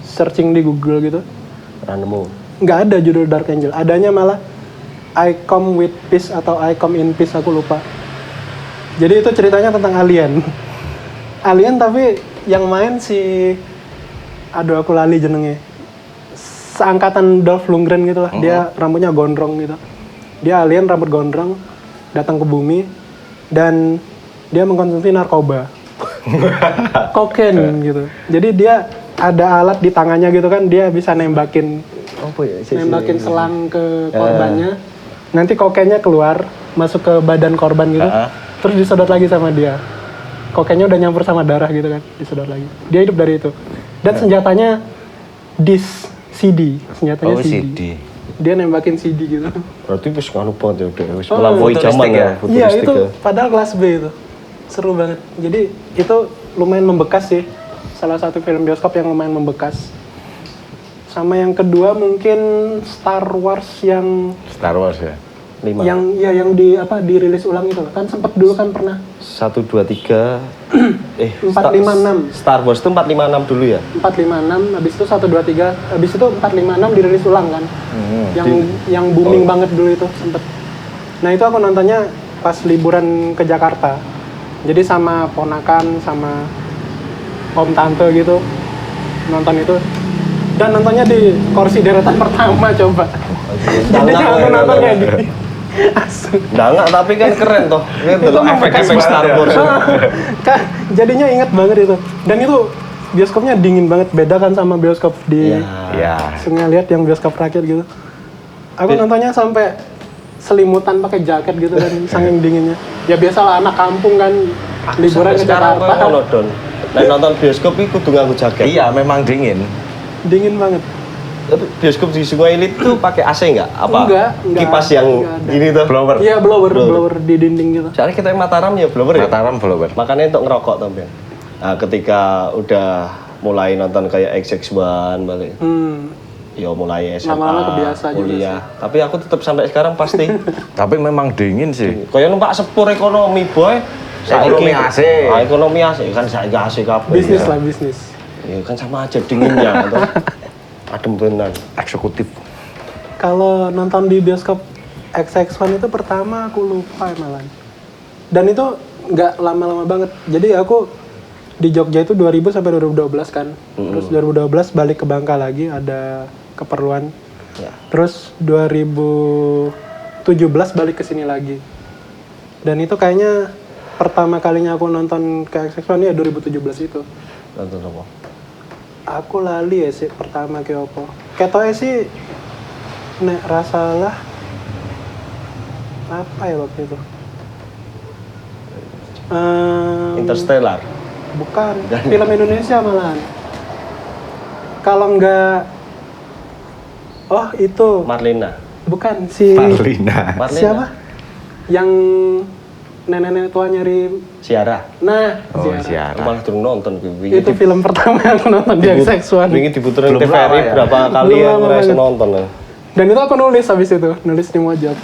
searching di Google gitu. Ranemu. Nggak ada judul Dark Angel. Adanya malah I Come With Peace atau I Come In Peace aku lupa. Jadi itu ceritanya tentang alien. Alien tapi yang main si aduh aku lali jenenge. Seangkatan Dolph Lundgren gitu lah. Dia rambutnya gondrong gitu. Dia alien rambut gondrong datang ke bumi dan dia mengkonsumsi narkoba. Kokain gitu. Jadi dia ada alat di tangannya gitu kan, dia bisa nembakin Apa ya? nembakin selang ke korbannya. Nanti kokainnya keluar, masuk ke badan korban gitu. Terus disedot lagi sama dia. Kokainnya udah nyampur sama darah gitu kan, disedot lagi. Dia hidup dari itu. Dan senjatanya disc CD, senjatanya CD. Dia nembakin CD gitu. Berarti wis nganu banget ya udah wis Oh, melampaui futuristik zaman ya? ya, Iya futuristik itu ya. padahal kelas B itu. Seru banget. Jadi itu lumayan membekas sih. Salah satu film bioskop yang lumayan membekas. Sama yang kedua mungkin Star Wars yang Star Wars ya. 5. yang dirilis ulang itu loh. Kan sempat dulu kan pernah 1 2 3 4, 5, 6. Star Wars itu 456 dulu ya. 456, habis itu 1 2 3, habis itu 456 dirilis ulang kan. Yang booming banget dulu itu sempet. Nah, itu aku nontonnya pas liburan ke Jakarta. Jadi sama ponakan sama om tante gitu nonton itu. Dan nontonnya di kursi deretan pertama coba. Jadi aku nontonnya di Nggak, tapi kan keren toh. Itu loh efek-efek Star Wars. Kan jadinya inget banget itu. Dan itu bioskopnya dingin banget, beda kan sama bioskop di Ya. Sungai Liat yang bioskop rakyat gitu. Aku nontonnya sampai selimutan pakai jaket gitu kan, saking dinginnya. Ya biasalah anak kampung kan liburan ke Sekarang Jakarta. kalau Don. Nah, nonton bioskop itu kudu nganggo jaket. Iya, memang dingin. Dingin banget. Tapi bioskop di Sungai Lilit tuh pakai AC nggak? Apa? Enggak, Kipas yang enggak ada. ini tuh. Blower. Iya, blower di dinding gitu. Soalnya kita yang Mataram ya blower ya. Mataram blower. Makanya untuk ngerokok tuh, Ben. Nah, ketika udah mulai nonton kayak XX1 balik. Ya mulai SMA, Lama-lama kebiasa juga kuliah. Tapi aku tetap sampai sekarang pasti. Tapi memang dingin sih. Kayak numpak sepur ekonomi, boy. Ekonomi AC. Nah, ekonomi AC kan saya AC kabeh. Bisnis ya. lah, bisnis. Ya kan sama aja dinginnya atau adem benar. Eksekutif. Kalau nonton di bioskop XX1 itu pertama aku lupa malah. Dan itu nggak lama-lama banget. Jadi aku di Jogja itu 2000 sampai 2012 kan. Terus 2012 balik ke Bangka lagi ada keperluan. Ya. Terus 2017 balik ke sini lagi. Dan itu kayaknya pertama kalinya aku nonton ke XX1 ya 2017 itu. Nonton apa? Aku lali ya sih pertama ke opo. Ketoke sih nek rasalah apa ya waktu itu? Interstellar. Bukan, film Indonesia malahan. Kalau enggak itu Marlina. bukan si Marlina. siapa? Yang nenek-nenek tua nyari. Ciara. Nah, Oh, Ziara. Ciara. Aku malah durung nonton Itu film pertama yang aku nonton di XX1. Wingi diputerin Belum lama TVRI ya? berapa kali Belum ya lama ngerasa banget. nonton ya. Dan itu aku nulis habis itu, nulis di Mojok.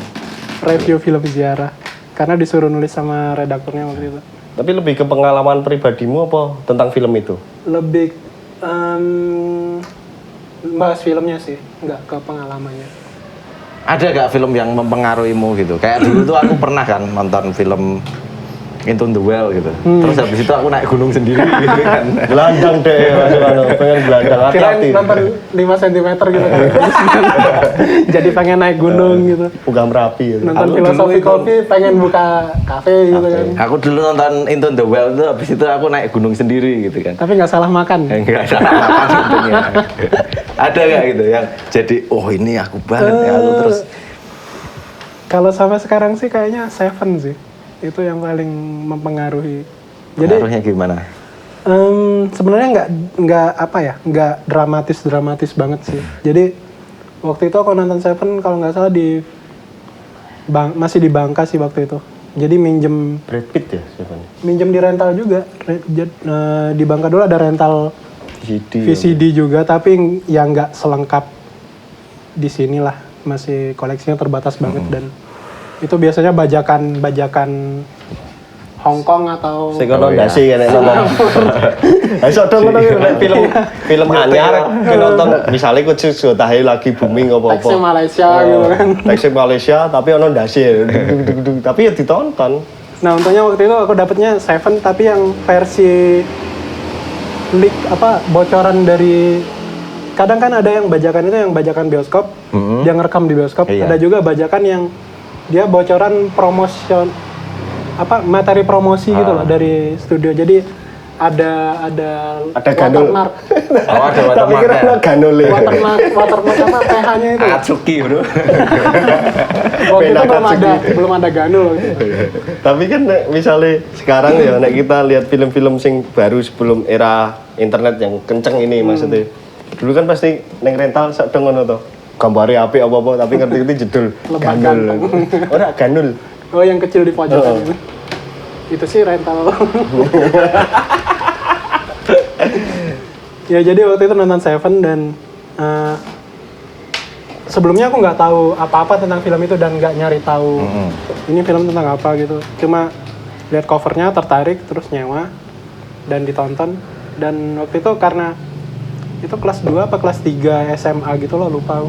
Review film Ziara. Karena disuruh nulis sama redakturnya waktu itu. Tapi lebih ke pengalaman pribadimu apa tentang film itu? Lebih bahas filmnya sih, nggak ke pengalamannya. Ada gak film yang mempengaruhimu gitu? Kayak dulu tuh aku pernah kan nonton film Into the Well gitu. Terus habis itu aku naik gunung sendiri gitu kan. Gelandang deh, pengen gelandang Kirain hati-hati. nonton 5 cm gitu kan. Jadi pengen naik gunung gitu. Bukan Merapi ya. Nonton Aku filosofi dulu kopi, pengen buka kafe gitu kan. Aku dulu nonton Into the Well tuh habis itu aku naik gunung sendiri gitu kan. Tapi nggak salah makan. Enggak salah makan untungnya. Ada gak gitu yang jadi oh ini aku banget ya aku terus Kalau sampai sekarang sih kayaknya Seven sih. Itu yang paling mempengaruhi. Jadi pengaruhnya gimana? sebenarnya nggak dramatis banget sih. Jadi waktu itu aku nonton Seven kalau nggak salah masih di Bangka sih waktu itu. Jadi minjem Brad Pitt ya siapa nih? di rental juga. Di Bangka dulu ada rental VCD juga, tapi yang nggak selengkap di sini lah. Masih koleksinya terbatas banget dan itu biasanya bajakan Hong Kong atau Rekomendasi kan nek ngomong. Ayo dong ngono film anyar ki nonton misale ku tahe lagi booming apa-apa. Teksnya Malaysia gitu kan. Teksnya Malaysia tapi ono ndase. Tapi ya ditonton. Nah untungnya waktu itu aku dapetnya Seven tapi yang versi bocoran dari kadang kan ada yang bajakan itu yang bajakan bioskop dia ngerekam di bioskop. Iya. Ada juga bajakan yang dia bocoran materi promosi gitu loh dari studio. Jadi ada ganul. watermark Oh ada Tapi kira watermarknya. ganole. watermark apa PH-nya itu. Atsuki bro. Waktu itu Penakatsuki. belum ada ganul. Tapi kan nek misale sekarang ya nek kita lihat film-film sing baru sebelum era internet yang kenceng ini maksudnya. Dulu kan pasti neng rental sak dong ngono to. Gambare apik apa-apa tapi ngerti-ngerti jedul Lebah ganul. ganteng. Ora ganul. Oh yang kecil di pojokan itu. Itu sih rental. Ya jadi waktu itu nonton Seven dan sebelumnya aku nggak tahu apa-apa tentang film itu dan nggak nyari tahu ini film tentang apa gitu. Cuma lihat covernya tertarik terus nyewa dan ditonton. Dan waktu itu karena itu kelas 2 apa kelas 3 SMA gitu loh, lupa aku.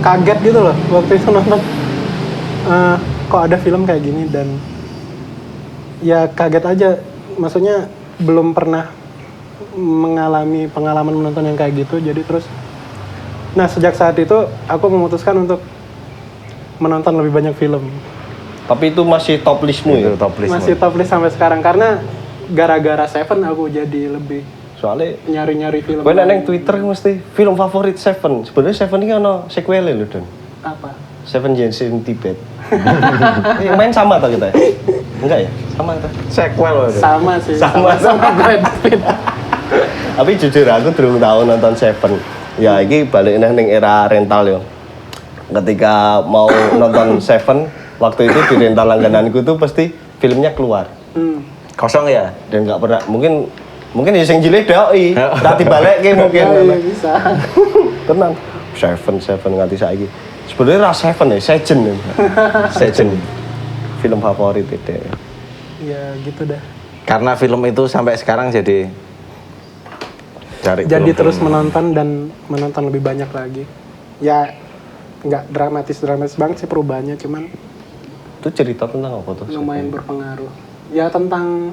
Kaget gitu loh waktu itu nonton. Kok ada film kayak gini dan ya kaget aja. Maksudnya belum pernah mengalami pengalaman menonton yang kayak gitu. Jadi terus nah sejak saat itu aku memutuskan untuk menonton lebih banyak film. Tapi itu masih top listmu ya. Itu top list. Masih top list sampai sekarang karena gara-gara Seven aku jadi lebih Soalnya nyari-nyari film. kowe nek nang Twitter mesti film favorit Seven. Sebenarnya Seven ini ono sequel lho, Don. apa? Seven Years in Tibet. Yang main sama tau kita? Enggak ya? Sama kita. Sequel itu. Sama sih. Sama. Brad Pitt. Tapi jujur aku durung tahu nonton Seven. Ya, ini balik ning era rental yo. Ketika mau nonton Seven, waktu itu di rental langgananku tuh pasti filmnya keluar. Kosong ya? Dan nggak pernah, mungkin ya sing cilik doi, tak dibalekke mungkin. Iya, bisa. Tenang. Seven nganti saiki. Sebenarnya ra Seven ya, Sejen. Sejen. Film favorit itu. Ya gitu dah. Karena film itu sampai sekarang jadi Jadi terus menonton dan menonton lebih banyak lagi. Ya nggak dramatis banget sih perubahannya, cuman Itu cerita tentang apa tuh? lumayan berpengaruh. Ya tentang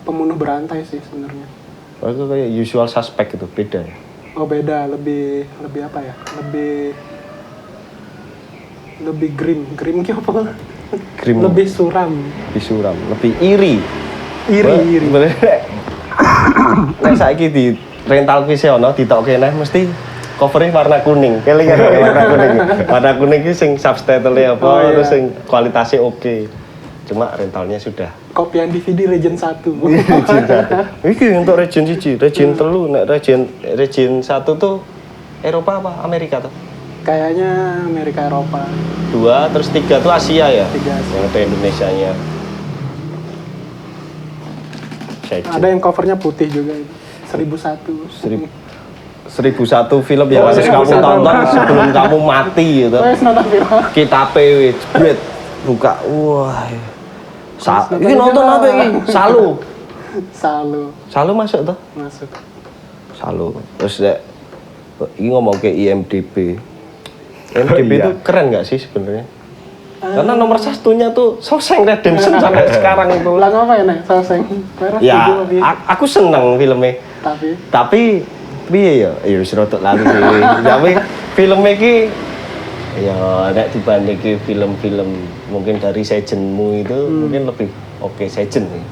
pembunuh berantai sih sebenarnya. Oh, itu kayak usual suspect itu beda ya. Oh beda, lebih apa ya? Lebih grim ki apa? Grim. Lebih suram. Lebih suram, lebih iri. Iri. Nek saiki di rental kuwi ono ditokke neh mesti covernya warna kuning. Kelingan warna kuning. Warna kuning ki sing subtitle-nya apa, Oh, iya. terus sing kualitasnya oke. Cuma rentalnya sudah. Kopian DVD Region 1. Region 1. Iki untuk region 1, region 3, nek region 1 tuh Eropa apa Amerika tuh? Kayaknya Amerika Eropa. 2 terus 3 tuh Asia ya. 3 Asia. Yang ada Indonesianya. Ada yang covernya putih juga itu. 1001. 1001 film yang Oh, harus kamu 1001. tonton sebelum kamu mati gitu. Wes nonton film. Kita PW, jebret, buka, wah. Terus Ini nonton juga. apa ini? Salu Salu masuk tuh? masuk. Salu. Terus dek, ini ngomong ke IMDb. IMDb Iya. itu keren nggak sih sebenarnya? Karena nomor satunya tuh Shawshank Redemption sampai sekarang itu. Lah apa ya nek Shawshank? Merah Ya, setuju lebih. aku seneng filmnya. Tapi Tapi ya wis rodok lalu sih. Tapi filmnya ki ya nek dibandingke film-film mungkin dari Sejenmu itu mungkin lebih oke Sejen nih.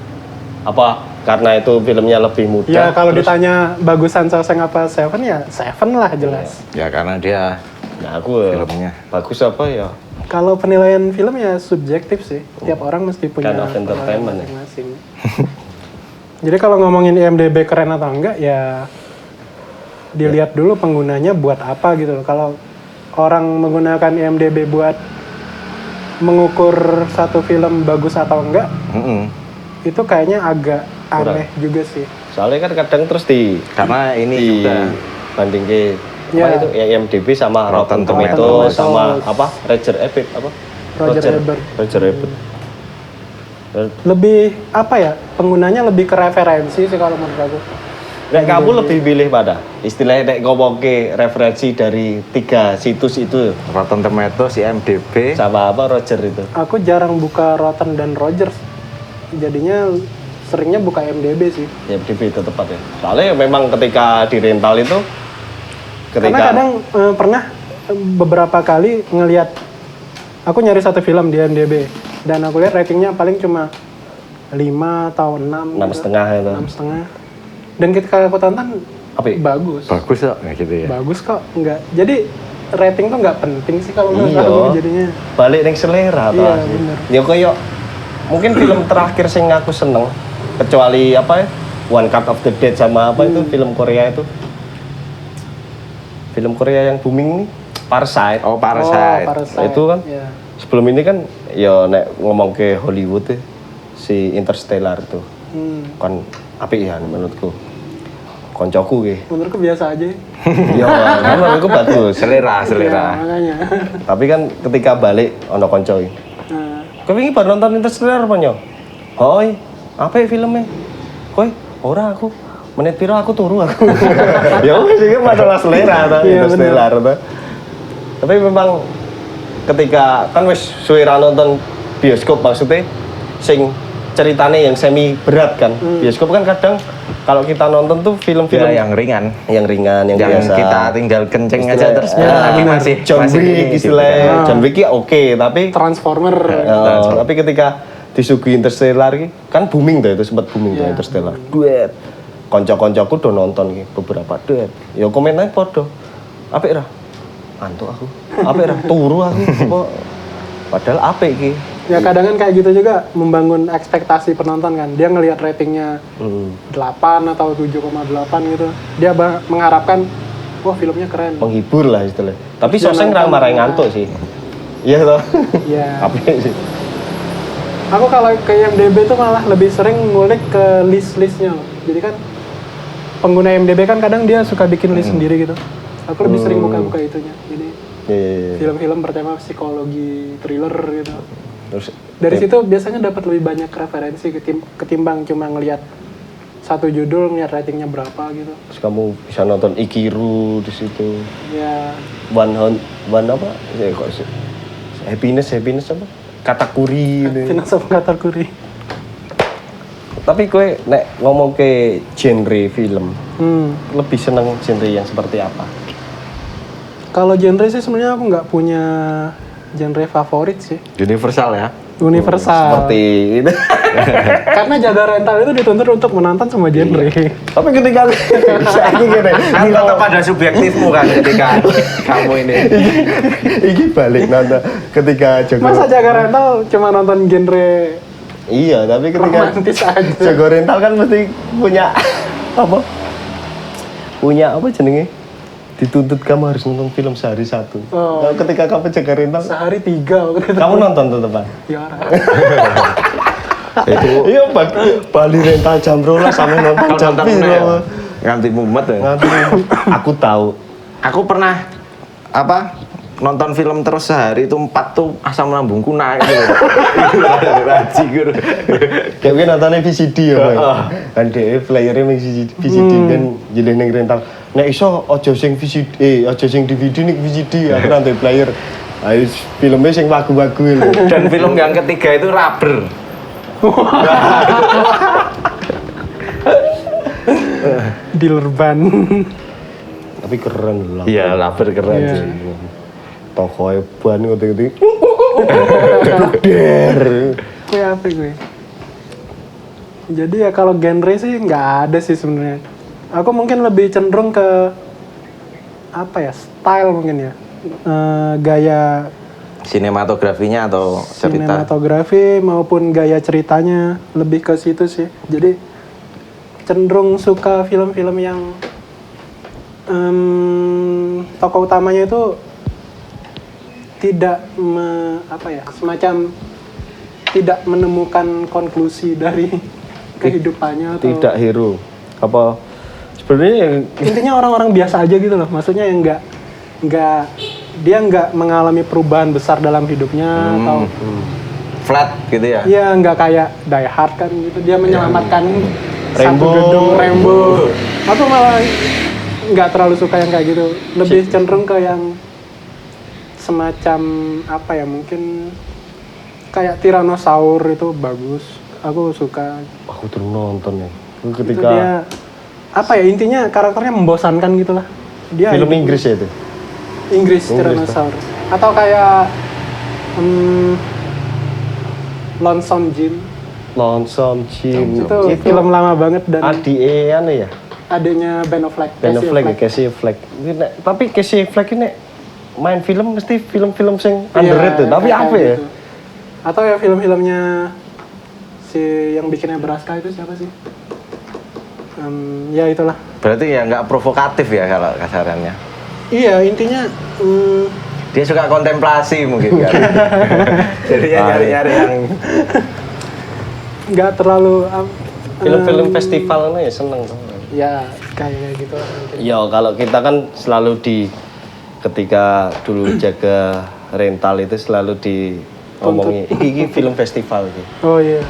Apa karena itu filmnya lebih mudah? ya kalau terus- ditanya bagusan Shawshank apa Seven ya Seven lah jelas. Ya karena dia Nah, aku filmnya. bagus apa ya? Kalau penilaian film ya subjektif sih. Tiap orang mesti punya Kind of entertainment ya. masing-masing. Jadi kalau ngomongin IMDb keren atau enggak ya dilihat dulu penggunanya buat apa gitu loh. Kalau orang menggunakan IMDb buat mengukur satu film bagus atau enggak, itu kayaknya agak aneh juga sih. Soalnya kan kadang terus Karena ini juga bandingke Ya. apa itu ya IMDb sama Rotten Rotten Tomatoes Tomatoes. sama apa Roger Ebert apa? Roger Ebert. Roger Ebert. Lebih apa ya? Penggunanya lebih ke referensi sih kalau menurut aku. Nek kamu lebih pilih pada istilahnya nek ngomongke referensi dari 3 situs itu Rotten Tomatoes, IMDb, sama apa Roger itu. Aku jarang buka Rotten dan Rogers. Jadinya seringnya buka IMDb sih. IMDb itu tepat ya. Soalnya memang ketika di rental itu Karena kadang pernah beberapa kali ngelihat aku nyari satu film di IMDb dan aku lihat ratingnya paling cuma 5 atau 6 6,5 itu. 6,5 dan ketika aku tonton Apa? bagus bagus kok kayak gitu ya. bagus kok enggak jadi rating tuh nggak penting sih kalau menurut Iya. aku jadinya Balik ning selera Iya, toh. bener. Ya koyo mungkin film terakhir sing aku seneng kecuali apa ya? One Cut of the Dead sama apa itu film Korea itu. Film Korea yang booming nih Parasite. Oh, Parasite. Parasite. Itu kan Iya. sebelum ini kan ya nek ngomong ke Hollywood ya, si Interstellar tuh kan apik ya menurutku. Koncoku ki. Menurutku biasa aja. Ya kan menurutku bagus. Selera. Ya, makanya. Tapi kan ketika balik ono konco iki. Nah, Kowe wingi baru nonton Interstellar apa nyo? Hoi, apa ya filmnya? Kowe ora aku. Menit piro aku turu aku. Ya wis iki masalah selera ta Iya, Interstellar ta. Tapi memang ketika kan wis suwe ra nonton bioskop maksudnya sing ceritanya yang semi berat kan. Bioskop kan kadang kalau kita nonton tuh film-film Ya, yang ringan. yang ringan, yang biasa. Kita tinggal kenceng aja Istilah- terus ya, lagi masih John masih Wick ini, istilahnya. gitu. John Wick ya oke, tapi Transformer. tapi ketika disuguhi Interstellar ki, kan booming tuh itu sempat booming tuh Iya. Interstellar. Duet. Konco-koncoku udah nonton ki beberapa duet. Ya komen aja podo. Apik ra? Antuk aku. Apik ra? Turu aku. Apa? Padahal apik ki. Ya kadang kan kayak gitu juga membangun ekspektasi penonton kan. Dia ngelihat ratingnya 8 atau 7,8 gitu. Dia mengharapkan wah filmnya keren. menghibur lah istilahnya. Tapi Jangan Shawshank ra nonton. marai ngantuk sih. Iya toh. Iya. Apa sih? Aku kalau ke IMDb tuh malah lebih sering ngulik ke list-listnya. Jadi kan pengguna IMDb kan kadang dia suka bikin list sendiri gitu. Aku lebih sering buka-buka itunya. Jadi Iya. film-film bertema psikologi, thriller gitu. Terus Dari situ biasanya dapat lebih banyak referensi ketimbang cuma ngelihat satu judul, ngelihat ratingnya berapa gitu. terus kamu bisa nonton Ikiru di situ. Ya, One apa? Ya, kok sih? Happiness apa? Katakuri ini. Finance of Katakuri. Tapi kowe nek ngomong ke genre film, Hmm. lebih seneng genre yang seperti apa? Kalau genre sih sebenarnya aku nggak punya genre favorit sih. Universal ya. Universal. Seperti itu. Karena jaga rental itu dituntut untuk menonton semua genre. Tapi ketika saya gini, Kan tetap pada subjektifmu kan ketika kamu ini. iki balik nonton ketika Joko. Masa jaga rental cuma nonton genre Iya, tapi ketika romantis aja. Jago rental kan mesti punya apa? Punya apa jenenge? Dituntut kamu harus nonton film sehari satu. Oh. Nah, ketika kamu jaga rental, Sehari 3 waktu itu. kamu nonton tuh teman. Ya, Itu Iya, Bali rental jam 12 sampai nonton kalau jam nonton piro. ya, nganti mumet ya. Nanti aku tahu. Aku pernah apa nonton film terus sehari itu 4 tuh asam lambungku naik gitu. Raji gitu. Kayak gue nontonnya VCD ya, Bang. Kan dia playernya main VCD kan jadi ning rental. Nek iso ojo sing VCD, ojo sing DVD ning VCD, aku nonton player. Ayo filmnya sing wagu-wagu lho. Dan film yang ketiga itu Rubber. dealer ban. Tapi keren lah. Iya, Rubber keren Iya. sih. Tokoe ban ngerti-ngerti. Der. Gue apa gue? Jadi ya kalau genre sih nggak ada sih sebenarnya. Aku mungkin lebih cenderung ke apa ya, style mungkin ya. Gaya Sinematografinya atau cerita. sinematografi maupun gaya ceritanya lebih ke situ sih. Jadi cenderung suka film-film yang tokoh utamanya itu tidak semacam tidak menemukan konklusi dari kehidupannya atau Tidak hero. Apa sebenarnya yang intinya orang-orang biasa aja gitu loh. Maksudnya yang dia nggak mengalami perubahan besar dalam hidupnya atau Flat gitu ya. ya nggak kayak Die Hard kan gitu. Dia menyelamatkan satu Rainbow. gedung Rainbow. Aku malah nggak terlalu suka yang kayak gitu. Lebih cenderung ke yang semacam apa ya, mungkin kayak Tyrannosaur itu bagus. Aku suka. aku tuh nonton ya. Itu Ketika dia apa ya, intinya karakternya membosankan gitulah. Dia film Inggris ya itu. Inggris Tyrannosaur. Atau kayak Lonesome Jim. Lonesome Jim. Itu film lama banget dan ADE anu ya. adanya Ben Affleck. Ben Casey Affleck ya, Casey Affleck. Ini tapi Casey Affleck ini main film mesti film-film sing underrated. Iya, Tapi kayak apa ya? gitu. Atau ya film-filmnya si yang bikinnya Braska itu siapa sih? Ya itulah. Berarti ya nggak provokatif ya kalau kasarannya. Iya, intinya Dia suka kontemplasi mungkin kan. Jadi ya nyari-nyari yang nggak terlalu Film-film festival ya seneng. ya kayak gitu lah mungkin. Ya kalau kita kan selalu ketika dulu jaga rental itu selalu ngomongi iki film festival iki. Oh iya.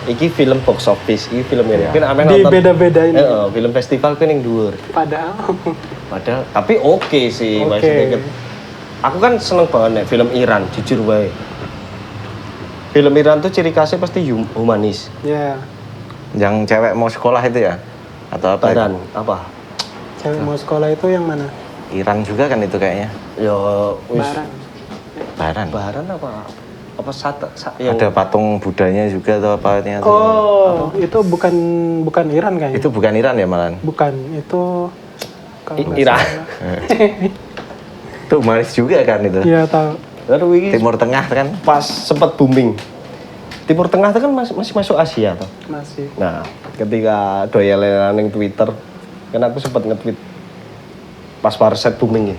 Iki film box office, iki film ini. Kan ame Di beda-bedain. film festival kan yang dhuwur. Padahal Padahal tapi oke sih Oke. maksudnya. Aku kan seneng banget nek film Iran, jujur wae. Film Iran tuh ciri khasnya pasti humanis. ya yang cewek mau sekolah itu ya atau apa? Badan apa? cewek mau sekolah itu yang mana? Iran juga kan itu kayaknya. Ya wis Baran. Baran. Baran apa? Apa yang Ada patung Budanya juga atau apa ini? Oh, itu bukan Iran kayaknya. Itu bukan Iran ya malan? Bukan, itu kalau nggak Iran. salah. Itu humanis juga kan itu. Iya, tahu. Lalu ini Timur Tengah kan? pas sempat booming. Timur Tengah itu kan masih masuk Asia toh. Masih. Nah, ketika doyalenan ning Twitter, kan aku sempat nge-tweet pas Parasite booming iki.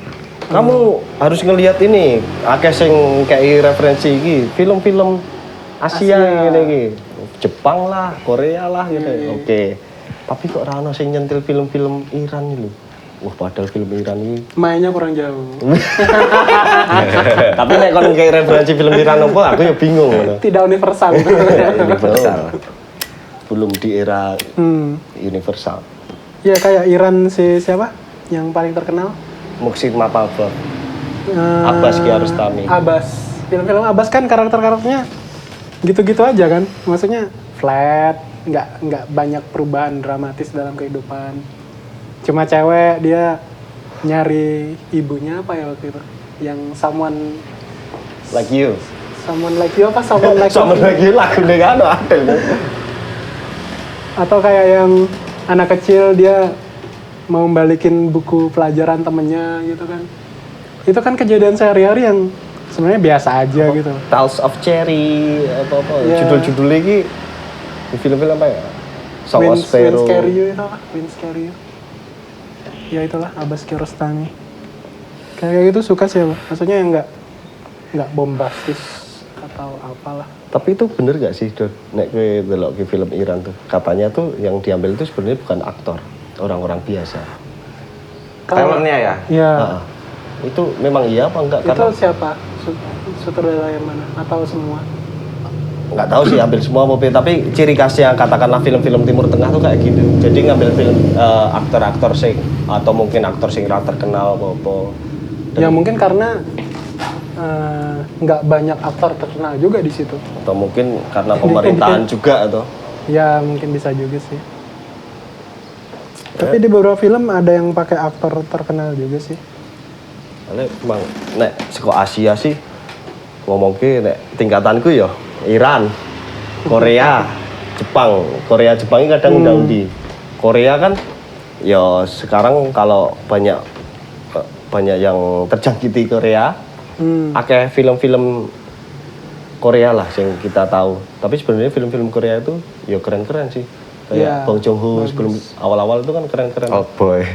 Kamu harus ngelihat ini, akeh sing kayak referensi iki, film-film Asia ngene iki. Jepang lah, Korea lah gitu. Oke. Tapi kok ora ono sing nyentil film-film Iran iki lho. Wah, padahal film Iran ini. Mainnya kurang jauh. Tapi nek kon kayak referensi film Iran apa, aku ya bingung ngono. Tidak universal. Universal. Belum di era universal. Ya kayak Iran siapa? Yang paling terkenal? Muksin Mapalva. Abbas Kiarostami. Abbas. Film-film Abbas kan karakter-karakternya gitu-gitu aja kan. Maksudnya flat, nggak banyak perubahan dramatis dalam kehidupan. Cuma cewek dia nyari ibunya apa ya waktu itu? Yang someone Like you. Someone like you apa? Someone like Someone like you lagu kan ada. Atau kayak yang anak kecil dia mau balikin buku pelajaran temennya gitu kan. Itu kan kejadian sehari-hari yang sebenarnya biasa aja gitu. Tales of Cherry apa-apa. Yeah. Judul-judul lagi di film-film apa ya? Song of Sparrow. Wins Carry You itu apa? Wins Carry You. Ya itulah Abbas Kiarostami. Kayak gitu suka sih apa? Maksudnya yang nggak bombastis atau apalah. Tapi itu bener gak sih, Dor? Nek kowe delok ke film Iran tuh, katanya tuh yang diambil itu sebenarnya bukan aktor, orang-orang biasa. Talentnya ya? Ya. Nah, itu memang iya apa enggak? Itu siapa? Sutradara yang mana? Atau semua? Nggak tahu sih ambil semua apa, tapi ciri khasnya katakanlah film-film Timur Tengah tuh kayak gitu. Jadi ngambil film aktor-aktor sing atau mungkin aktor sing ra terkenal apa-apa. Ya mungkin karena nggak banyak aktor terkenal juga di situ. Atau mungkin karena pemerintahan juga atau Ya mungkin bisa juga sih. Tapi di beberapa film ada yang pakai aktor terkenal juga sih. Soalnya emang nek saka Asia sih ngomong ke nek tingkatanku ya Iran, Korea, Jepang. Korea Jepang ini kadang undi. Korea kan ya sekarang kalau banyak yang terjangkiti Korea, akeh film-film Korea lah yang kita tahu. Tapi sebenarnya film-film Korea itu ya keren-keren sih. Kayak Bong Joon-ho sebelum awal-awal itu kan keren-keren. Old boy.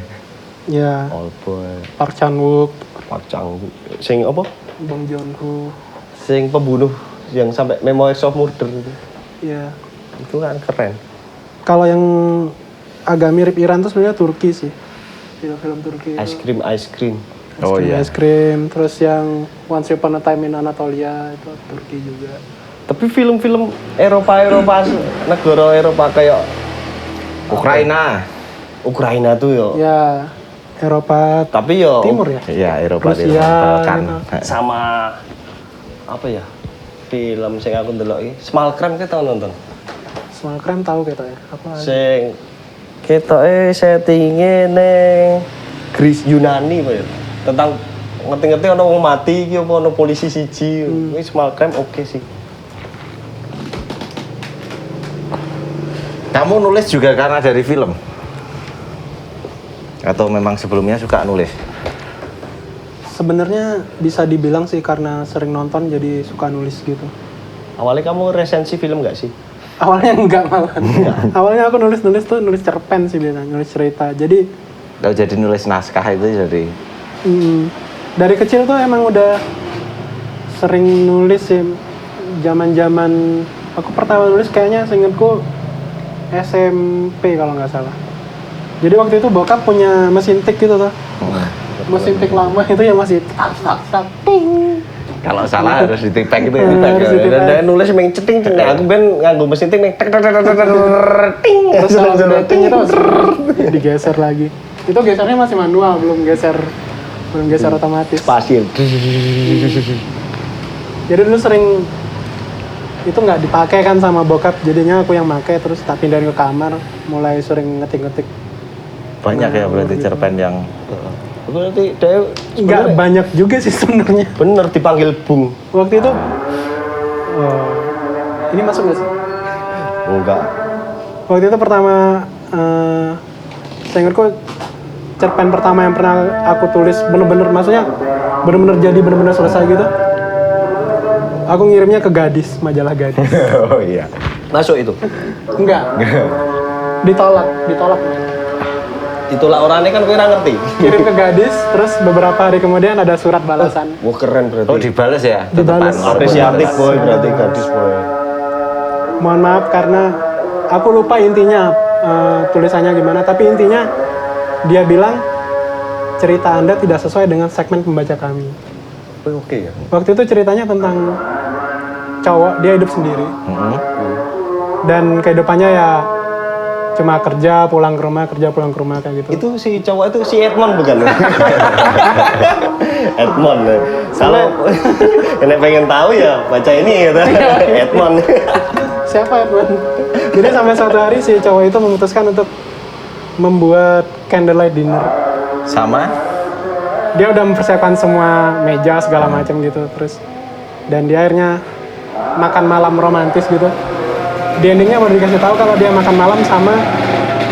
Ya. Old boy. Park Chan-wook, Park Chang-wook. Sing apa? Bong Joon-ho. Sing pembunuh yang sampai Memoirs of Murder itu. Ya. Itu kan keren. Kalau yang agak mirip Iran tuh sebenarnya Turki sih. Film-film Turki. Ice cream. Oh iya. Es krim, terus yang Once Upon a Time in Anatolia itu Turki juga. Tapi film-film Eropa negara Eropa kayak Ukraina tuh yo. Ya, Eropa Tapi yo Timur ya. Iya, Eropa Rusia, Timur, Balkan. gitu. sama apa ya? Film sing aku ndelok iki, Small Crime kita nonton. Small Crime tahu kita ya. Apa? Sing ketoke settinge ning Greece Yunani apa ya? Tentang ngerti-ngerti ono wong mati iki apa ono polisi siji. Ini Small Crime oke sih. Kamu nulis juga karena dari film? Atau memang sebelumnya suka nulis? Sebenarnya bisa dibilang sih karena sering nonton jadi suka nulis gitu. Awalnya kamu resensi film gak sih? Awalnya enggak malah. Awalnya aku nulis cerpen sih biasanya, nulis cerita. Jadi Kalau jadi nulis naskah itu jadi dari kecil tuh emang udah sering nulis sih. Zaman-zaman aku pertama nulis kayaknya seingatku SMP kalau nggak salah. Jadi waktu itu bokap punya mesin tik gitu tuh. Mesin tik lama itu yang masih tak ting. kalau salah harus ditipek gitu ya. Harus ditipek. Dan nulis meng ceting aku ben nganggo mesin ting tek tek tek ting. Terus kalau udah ting itu digeser lagi. Itu gesernya masih manual, belum geser otomatis. Pasir. Jadi dulu sering itu nggak dipakai kan sama bokap, jadinya aku yang pakai terus tak pindahin ke kamar, mulai sering ngetik-ngetik. Banyak ya berarti cerpen yang Berarti dia Nggak banyak juga sih sebenarnya. bener dipanggil Bung. Waktu itu ini masuk nggak sih? Enggak. Waktu itu pertama saya ingatku cerpen pertama yang pernah aku tulis bener-bener, maksudnya bener-bener jadi bener-bener selesai gitu. Aku ngirimnya ke Gadis, majalah Gadis. oh iya. Masuk itu. Enggak. Ditolak. ditolak orangnya kan kowe ora ngerti. Kirim ke gadis, terus beberapa hari kemudian ada surat balasan. Wah keren berarti. Oh dibales ya? Dibales. Tetepan. Apresiatif boy berarti gadis boy. Mohon maaf karena aku lupa intinya tulisannya gimana, tapi intinya dia bilang cerita Anda tidak sesuai dengan segmen pembaca kami. Oke ya. Waktu itu ceritanya tentang cowok, dia hidup sendiri. Dan kehidupannya ya cuma kerja, pulang ke rumah, kerja, pulang ke rumah kayak gitu. Itu si cowok itu si Edmond bukan? Edmond. Kalau kena pengen tahu ya baca ini gitu. Edmond. Siapa Edwin? Jadi sampai suatu hari si cowok itu memutuskan untuk membuat candlelight dinner. Sama? Dia udah mempersiapkan semua meja segala macam gitu, terus dan dia akhirnya makan malam romantis gitu. Di endingnya baru dikasih tahu kalau dia makan malam sama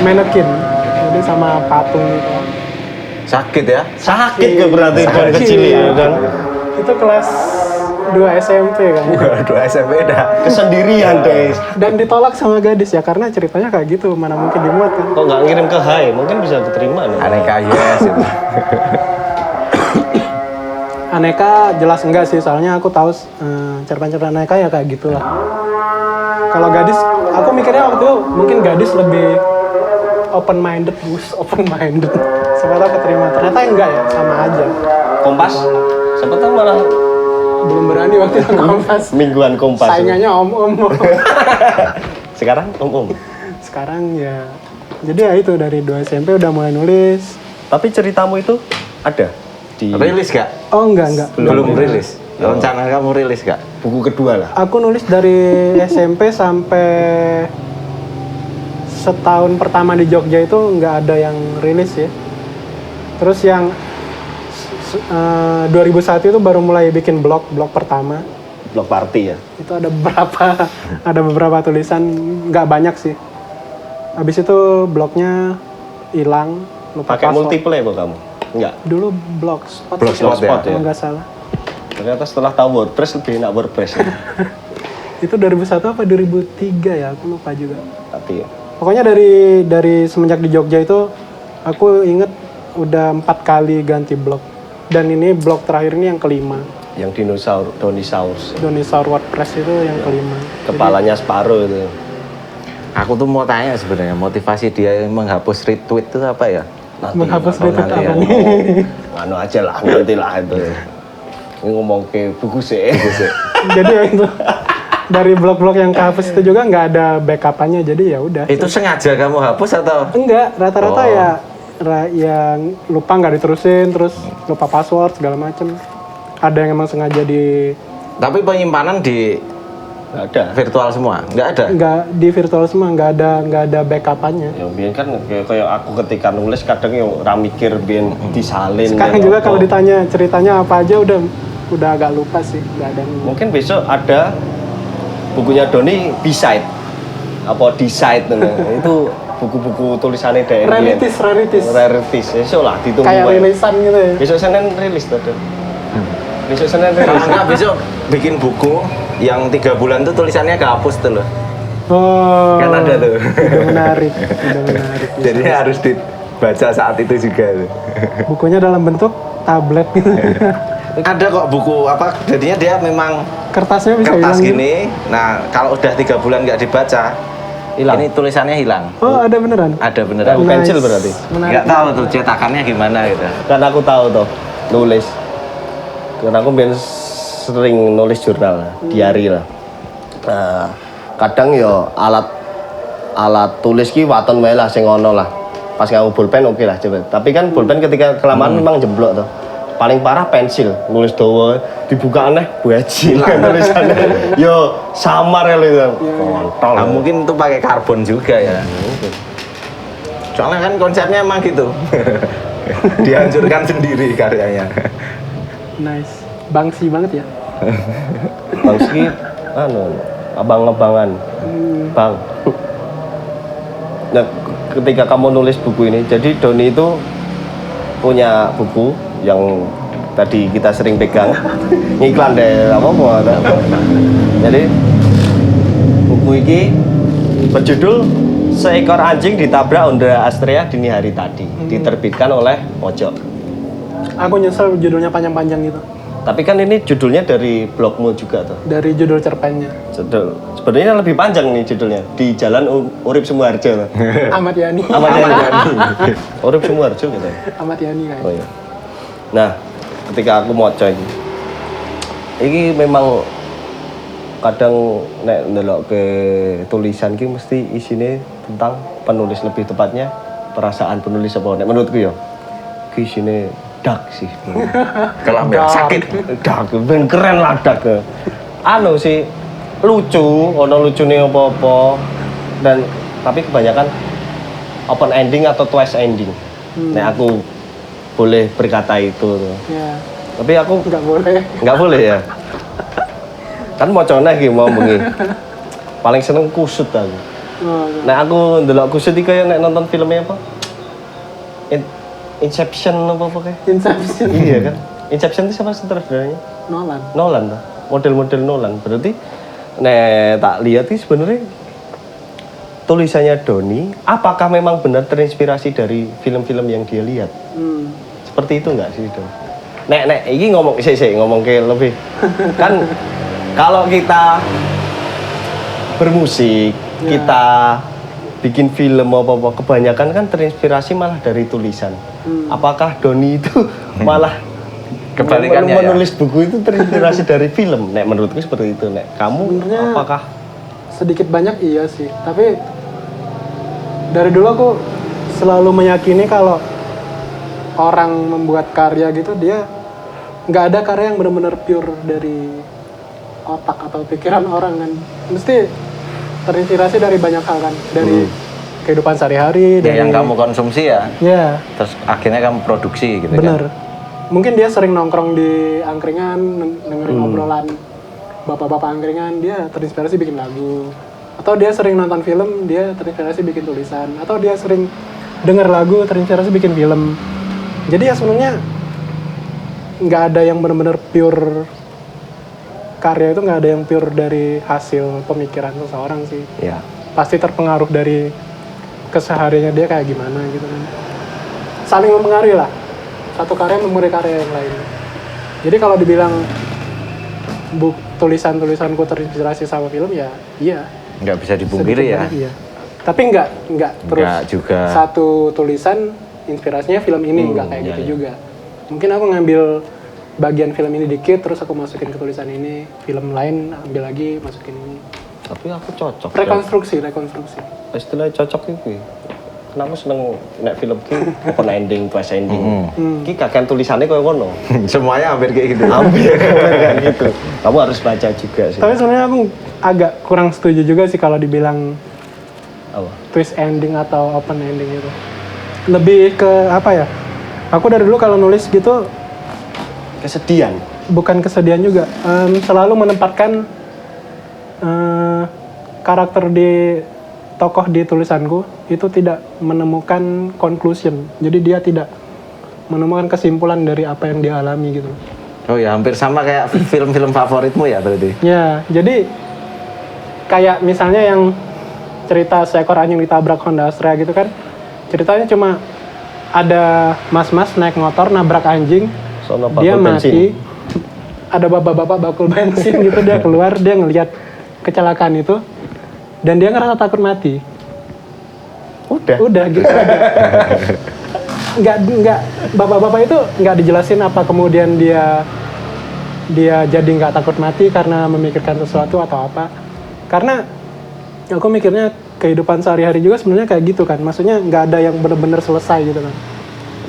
mannequin, jadi sama patung gitu. Sakit ya? Sakit gak berarti buat kecil ya kan? Itu kelas 2 SMP kan. Dua SMP dah. Kesendirian deh. Dan ditolak sama gadis ya karena ceritanya kayak gitu, mana mungkin dimuat kan. Kok nggak ngirim ke Hai? Mungkin bisa diterima nih. Aneka yes itu. Aneka jelas enggak sih, soalnya aku tahu cerpen-cerpen Aneka ya kayak gitulah. Kalau gadis, aku mikirnya waktu itu mungkin gadis lebih open minded. Siapa tahu keterima, ternyata enggak ya, sama aja. Kompas? Siapa tahu malah Belum berani waktu itu Kompas. mingguan Kompas. Saingannya om-om. Sekarang om. Sekarang ya, jadi ya itu dari 2 SMP udah mulai nulis. Tapi ceritamu itu ada di Rilis gak? Oh enggak. Belum rilis. Rencana kamu rilis gak? buku kedua lah. Aku nulis dari SMP sampai setahun pertama di Jogja itu nggak ada yang rilis ya. Terus yang 2001 itu baru mulai bikin blog pertama. Blog party ya. Itu ada beberapa tulisan, nggak banyak sih. Habis itu blognya hilang, lupa Pakai password. multiple ya kamu? Enggak. Dulu blogspot, Blogspot ya? kalau nggak salah. Ternyata setelah tahu WordPress lebih enak WordPress. Ya. Itu 2001 apa 2003 ya, aku lupa juga. Tapi ya. Pokoknya dari semenjak di Jogja itu aku inget udah 4 kali ganti blog. Dan ini blog terakhir ini yang kelima. Yang Dinosaurus. Dinosaur WordPress itu yang kelima. Kepalanya separuh itu. Aku tuh mau tanya sebenarnya motivasi dia menghapus retweet itu apa ya? Nanti, Menghapus nanti retweet ya. apa nih? Anu aja lah, nanti lah itu. Ini ngomong ke buku sih. Jadi ya itu dari blog-blog yang kehapus itu juga nggak ada backup-nya, jadi ya udah. Itu sengaja kamu hapus atau? Enggak, rata-rata Oh. yang lupa nggak diterusin, terus lupa password segala macem. Ada yang emang sengaja Tapi penyimpanan di Nggak ada. virtual semua? Nggak ada? nggak di virtual semua, nggak ada backup-nya. Ya biar kan kayak aku ketika nulis kadang ya ora mikir biar disalin. Sekarang biar juga apa. kalau ditanya ceritanya apa aja udah agak lupa sih, nggak ada. Mungkin besok ada bukunya Doni B-side apa D-side itu buku-buku tulisannya dari Rarities. Rarities. Besok lah ditunggu. Kayak aja. rilisan gitu ya. Besok Senin rilis tuh. Besok Senin rilis. Kalau nggak besok bikin buku yang 3 bulan tuh tulisannya kehapus tuh loh. Oh. Kan ada tuh. Udah menarik. Jadi harus dibaca saat itu juga tuh. Bukunya dalam bentuk tablet gitu. Ada kok buku apa, jadinya dia memang Kertasnya bisa kertas hilang. gini. Nah kalau udah 3 bulan nggak dibaca, Hilang. ini tulisannya hilang. Oh, ada beneran. Ada beneran. Buku pensil berarti. Menarik. Nggak tahu tuh cetakannya gimana gitu. Kan aku tahu tuh nulis. Karena aku biar sering nulis jurnal, diary lah. Nah, kadang ya alat tulis ki waton wae lah sing ono lah. Pas nganggo pulpen oke lah coba. Tapi kan pulpen ketika kelamaan memang jeblok tuh. Paling parah pensil, nulis dawa dibuka aneh buaji lah tulisannya. Yo samar ya itu. Kontol. Nah, mungkin itu pakai karbon juga ya. Soalnya kan konsepnya emang gitu. Dihancurkan sendiri karyanya. Nice. Bangsi banget ya. Bang Ski, abang-abangan, bang. Nah, ketika kamu nulis buku ini, jadi Doni itu punya buku yang tadi kita sering pegang, ngiklan deh, apa. Jadi buku ini berjudul Seekor Anjing Ditabrak Honda Astrea Dini Hari Tadi. diterbitkan oleh Pojok. Aku nyesel judulnya panjang-panjang gitu. Tapi kan ini judulnya dari blogmu juga tuh. Dari judul cerpennya. Sebenarnya lebih panjang nih judulnya. Di Jalan Urip Sumoharjo. Ahmad Yani. Ahmad Yani. Urip Sumoharjo gitu. Ahmad Yani Oh kayaknya. iya. Nah, ketika aku maca ini memang kadang nek ndelok ke tulisan ki mesti isine tentang penulis, lebih tepatnya perasaan penulis apa nek menurutku ya. Ki isine dark sih. Kelam ya, sakit. Dark, ben keren lah dark. Anu sih lucu, ono lucune apa-apa dan tapi kebanyakan open ending atau twist ending. Nek aku boleh berkata itu. Ya, Tapi aku nggak boleh. ya. Kan macane iki mau bengi. Paling seneng kusut aku. Oh, Nek aku ndelok kusut iki kaya nek nonton filmnya apa? Inception apa kayak? Inception. Iya kan? Inception itu siapa sutradaranya? Nolan. Nolan tuh. Model-model Nolan. Berarti nek tak lihat sih sebenarnya tulisannya Doni apakah memang benar terinspirasi dari film-film yang dia lihat? Seperti itu enggak sih, Don? Nek ini ngomong ngomong ke lebih. Kan kalau kita bermusik, kita bikin film apa-apa kebanyakan kan terinspirasi malah dari tulisan. Apakah Doni itu malah Kebalikannya ya. menulis buku itu terinspirasi dari film? Nek menurutku seperti itu, Nek. Kamu Sebenarnya apakah sedikit banyak iya sih, tapi dari dulu aku selalu meyakini kalau orang membuat karya gitu dia nggak ada karya yang benar-benar pure dari otak atau pikiran orang kan, mesti terinspirasi dari banyak hal kan, dari kehidupan sehari-hari, Ya, dari yang kamu konsumsi ya. ya Terus akhirnya kamu produksi gitu bener. kan. Mungkin dia sering nongkrong di angkringan, dengerin obrolan bapak-bapak angkringan, dia terinspirasi bikin lagu. Atau dia sering nonton film, dia terinspirasi bikin tulisan. Atau dia sering denger lagu, terinspirasi bikin film. Jadi ya sebenarnya nggak ada yang benar-benar pure karya itu, nggak ada yang pure dari hasil pemikiran seseorang sih. ya Pasti terpengaruh dari kesehariannya dia kayak gimana gitu kan. Saling mempengaruhi lah. Satu karya mempengaruhi karya yang lain. Jadi kalau dibilang tulisan-tulisanku terinspirasi sama film ya iya. Nggak bisa dipungkiri ya. Iya. Tapi nggak terus Nggak juga. satu tulisan inspirasinya film ini, nggak kayak gitu juga. Mungkin aku ngambil bagian film ini dikit terus aku masukin ke tulisan ini, film lain ambil lagi masukin ini. tapi aku cocok. Rekonstruksi. Istilah cocok itu. Kenapa seneng nek film ki open ending, twist ending. Ki kakek tulisannya koyo ngono. Semuanya hampir kayak gitu. Hampir kayak gitu. Kamu harus baca juga sih. Tapi sebenarnya aku agak kurang setuju juga sih kalau dibilang Apa? twist ending atau open ending itu. Lebih ke apa ya? Aku dari dulu kalau nulis gitu Kesedihan. bukan kesedihan juga, selalu menempatkan karakter di tokoh di tulisanku itu tidak menemukan conclusion. Jadi dia tidak menemukan kesimpulan dari apa yang dia alami gitu. Oh ya, hampir sama kayak film-film favoritmu ya berarti. Ya, jadi kayak misalnya yang cerita seekor anjing ditabrak Honda Astra gitu kan. Ceritanya cuma ada mas-mas naik motor nabrak anjing, Sono dia bakul mati. bensin. Ada bapak-bapak bakul bensin gitu, dia keluar, dia ngelihat kecelakaan itu dan dia ngerasa takut mati. Udah gitu aja. Nggak bapak-bapak itu nggak dijelasin apa kemudian dia jadi nggak takut mati karena memikirkan sesuatu atau apa. Karena aku mikirnya kehidupan sehari-hari juga sebenarnya kayak gitu kan. Maksudnya nggak ada yang benar-benar selesai gitu kan.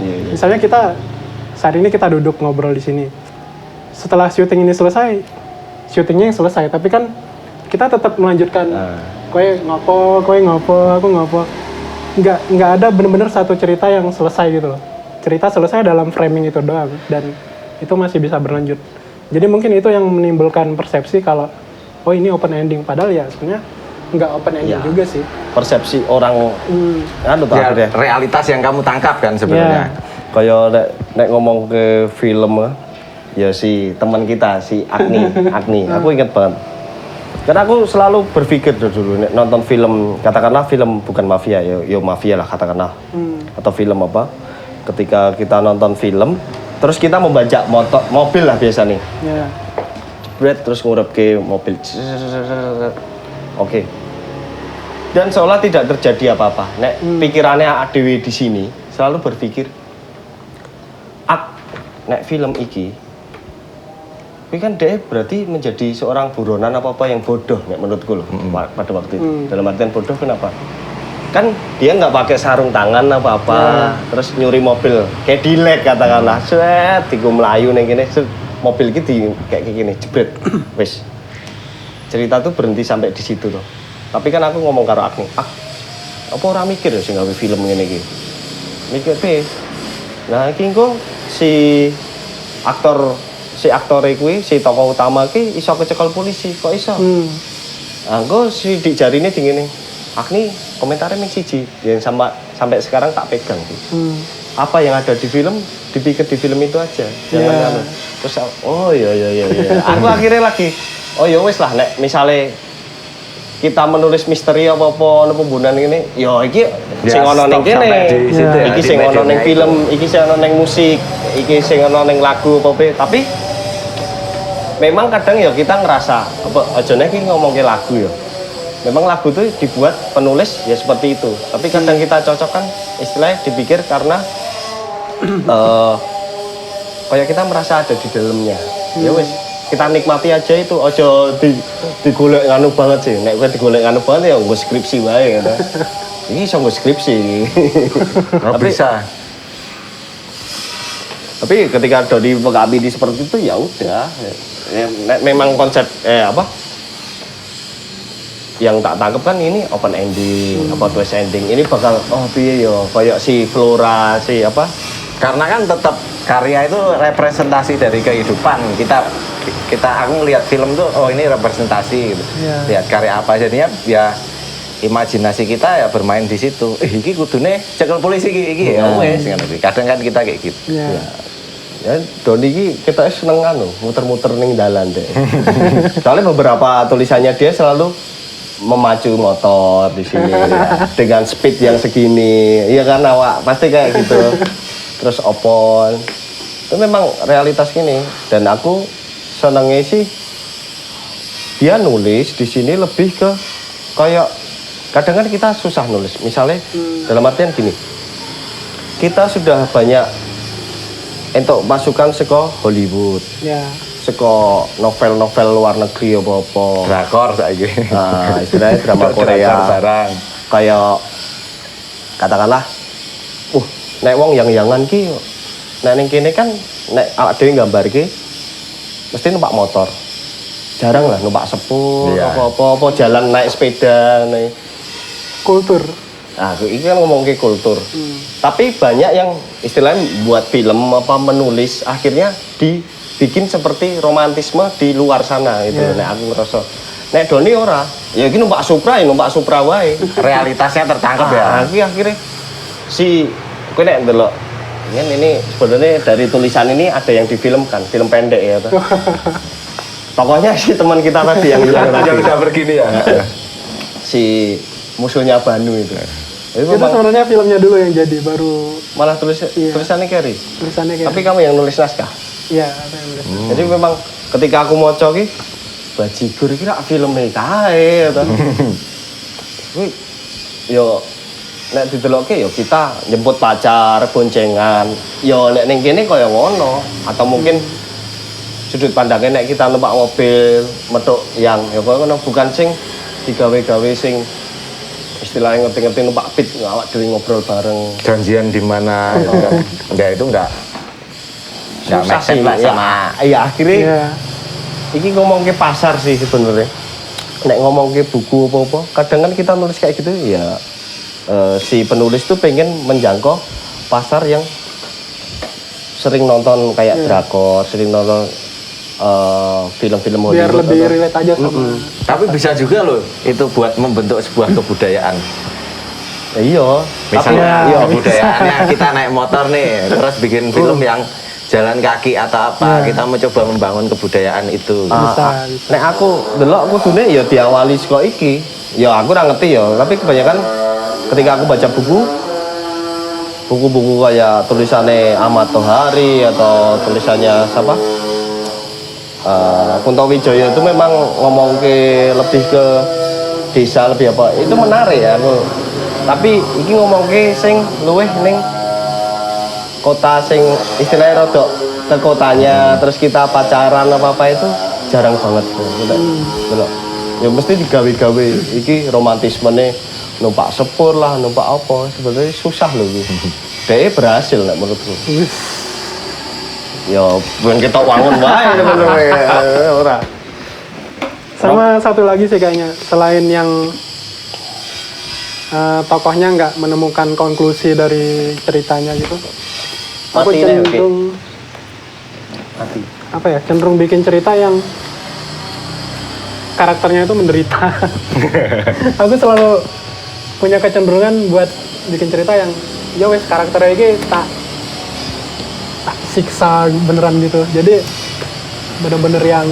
Iya. Misalnya kita saat ini kita duduk ngobrol di sini. Setelah syuting ini selesai, syutingnya yang selesai. Tapi kan kita tetap melanjutkan. Kowe ngopo, aku ngopo. Nggak ada benar-benar satu cerita yang selesai gitu loh. Cerita selesai dalam framing itu doang dan itu masih bisa berlanjut. Jadi mungkin itu yang menimbulkan persepsi kalau oh ini open ending, padahal ya sebenarnya nggak open ending juga sih. Persepsi orang anu tuh Ya, akhirnya. realitas yang kamu tangkap kan sebenarnya. Kayak nek ngomong ke film ya si teman kita si Agni, aku inget banget. Karena aku selalu berpikir dulu nek nonton film, katakanlah film bukan mafia ya mafia lah katakanlah. Atau film apa? ketika kita nonton film, terus kita membajak mobil lah biasa nih. Ya. Jebret terus ngurep ke mobil. Oke. Dan seolah tidak terjadi apa-apa. Nek pikirannya Dewi di sini selalu berpikir, nek film iki, ini kan dia berarti menjadi seorang buronan apa yang bodoh, nek menurutku loh. Pada waktu itu. Dalam artian bodoh kenapa? Kan dia nggak pakai sarung tangan apa-apa, terus nyuri mobil kayak dilek katakanlah, set, tiga melayu nih gini, mobil gitu kayak gini, jebret, wes. Cerita tuh berhenti sampai di situ tuh. Tapi kan aku ngomong karo Agni, apa orang mikir ya sih nggak film ini gitu? Mikir deh. Nah, iki kok si aktor kuwi, si tokoh utama ki iso kecekel polisi, kok iso? Nah, kok si di jari ini dingin nih. Agni komentarnya yang siji yang sampai sekarang tak pegang tuh. Apa yang ada di film dipikir di film itu aja, jangan anu. Terus oh iya. Aku akhirnya lagi oh ya wes lah nek misalnya kita menulis misteri apa-apa pembunuhan ini, ya iki sing ana ning kene. Iki sing ana ning film, iki sing ana ning musik, iki sing ana ning lagu apa tapi memang kadang ya kita ngerasa apa aja nek iki ngomongke lagu ya. Memang lagu itu dibuat penulis ya seperti itu. Tapi kadang kita cocokkan istilahnya dipikir karena kayak kita merasa ada di dalamnya. Ya wes kita nikmati aja itu, ojo digolek nganu banget sih. Nek kowe digolek nganu banget ya nggo skripsi wae gitu. Iki iso nggo skripsi. Tapi bisa. Tapi ketika Dodi Pegabidi seperti itu ya udah. Memang konsep yang tak tangkap kan ini open ending, apa twist ending. Ini bakal piye yo kayak si Flora, si apa? Karena kan tetap karya itu representasi dari kehidupan aku ngelihat film tuh ini representasi gitu. Lihat karya apa jadinya ya imajinasi kita ya bermain di situ. Iki kudune cekel polisi iki ya wes kadang kan kita kayak gitu. Ya Doni iki kita seneng muter-muter ning dalan deh. Soalnya beberapa tulisannya dia selalu memacu motor di sini ya, dengan speed yang segini. Iya kan awak pasti kayak gitu. Terus opon. Itu memang realitas gini dan aku senengnya sih dia nulis di sini lebih ke kayak kadang kan kita susah nulis. Misalnya dalam artian gini. Kita sudah banyak untuk masukan seko Hollywood. Seko novel-novel luar negeri apa-apa. Drakor saiki. Nah, istilahnya drama Korea. Barang. Kayak katakanlah nek wong yang-yangan ki nek ning kene kan nek awak dhewe nggambarke mesti numpak motor. Jarang lah numpak sepur apa-apa jalan naik sepeda naik Kultur. Nah, ini kan ngomongin kultur. Tapi banyak yang istilahnya buat film apa menulis akhirnya dibikin seperti romantisme di luar sana gitu. Nek aku ngerasa nek Doni ora, ya iki numpak Supra wae. Realitasnya tertangkap ya. Akhirnya si kowe nek ndelok ini sebenarnya dari tulisan ini ada yang difilmkan, film pendek ya. Tokohnya si teman kita tadi yang bilang tadi yang udah begini ya. Si musuhnya Banu itu. Itu sebenarnya filmnya dulu yang jadi baru malah tulisannya Kerry. Tulisannya Kerry. Tapi kamu yang nulis naskah? Iya, aku yang nulis. Jadi memang ketika aku mau ki Bajigur kira filmnya kae atau kuwi yo nek didelokke yo kita jemput pacar, boncengan. Yo nek ning kene kaya ngono atau mungkin sudut pandangnya nek kita numpak mobil metuk yang ya kono bukan sing digawe-gawe sing istilahnya ngerti-ngerti numpak pit awak dhewe ngobrol bareng janjian di mana enggak itu enggak susah sih lah sama iya akhirnya iki ngomong ke pasar sih sebenarnya nek ngomong ke buku apa-apa kadang kan kita nulis kayak gitu ya si penulis tuh pengen menjangkau pasar yang sering nonton kayak drakor sering nonton film-film Hollywood biar lebih relate aja sama. Tapi bisa juga loh itu buat membentuk sebuah kebudayaan. Iya. Misalnya kebudayaannya kita naik motor nih, terus bikin film yang jalan kaki atau apa, kita mencoba membangun kebudayaan itu. Bisa. Nek aku delok kudune ya diawali saka iki. Ya aku ora ngerti ya, tapi kebanyakan ketika aku baca buku buku-buku kayak tulisannya Ahmad Tohari atau tulisannya siapa? Kunto Wijoyo itu memang ngomong ke lebih ke desa lebih apa? Itu menarik ya aku. Tapi iki ngomong ke sing luweh ning kota sing istilahnya rodok ke kotanya terus kita pacaran apa itu jarang banget. Bener. Ya mesti digawe-gawe iki romantismene numpak sepur lah, numpak apa sebenarnya susah loh gitu. Dia berhasil nek menurutku. Ya bukan kita wangun wae sebenarnya ora. Sama satu lagi sih kayaknya, selain yang tokohnya nggak menemukan konklusi dari ceritanya gitu. Aku Mati nih, cenderung Mati. apa ya, cenderung bikin cerita yang karakternya itu menderita. Aku selalu punya kecenderungan buat bikin cerita yang ya wes karakternya ini tak siksa beneran gitu. Jadi bener-bener yang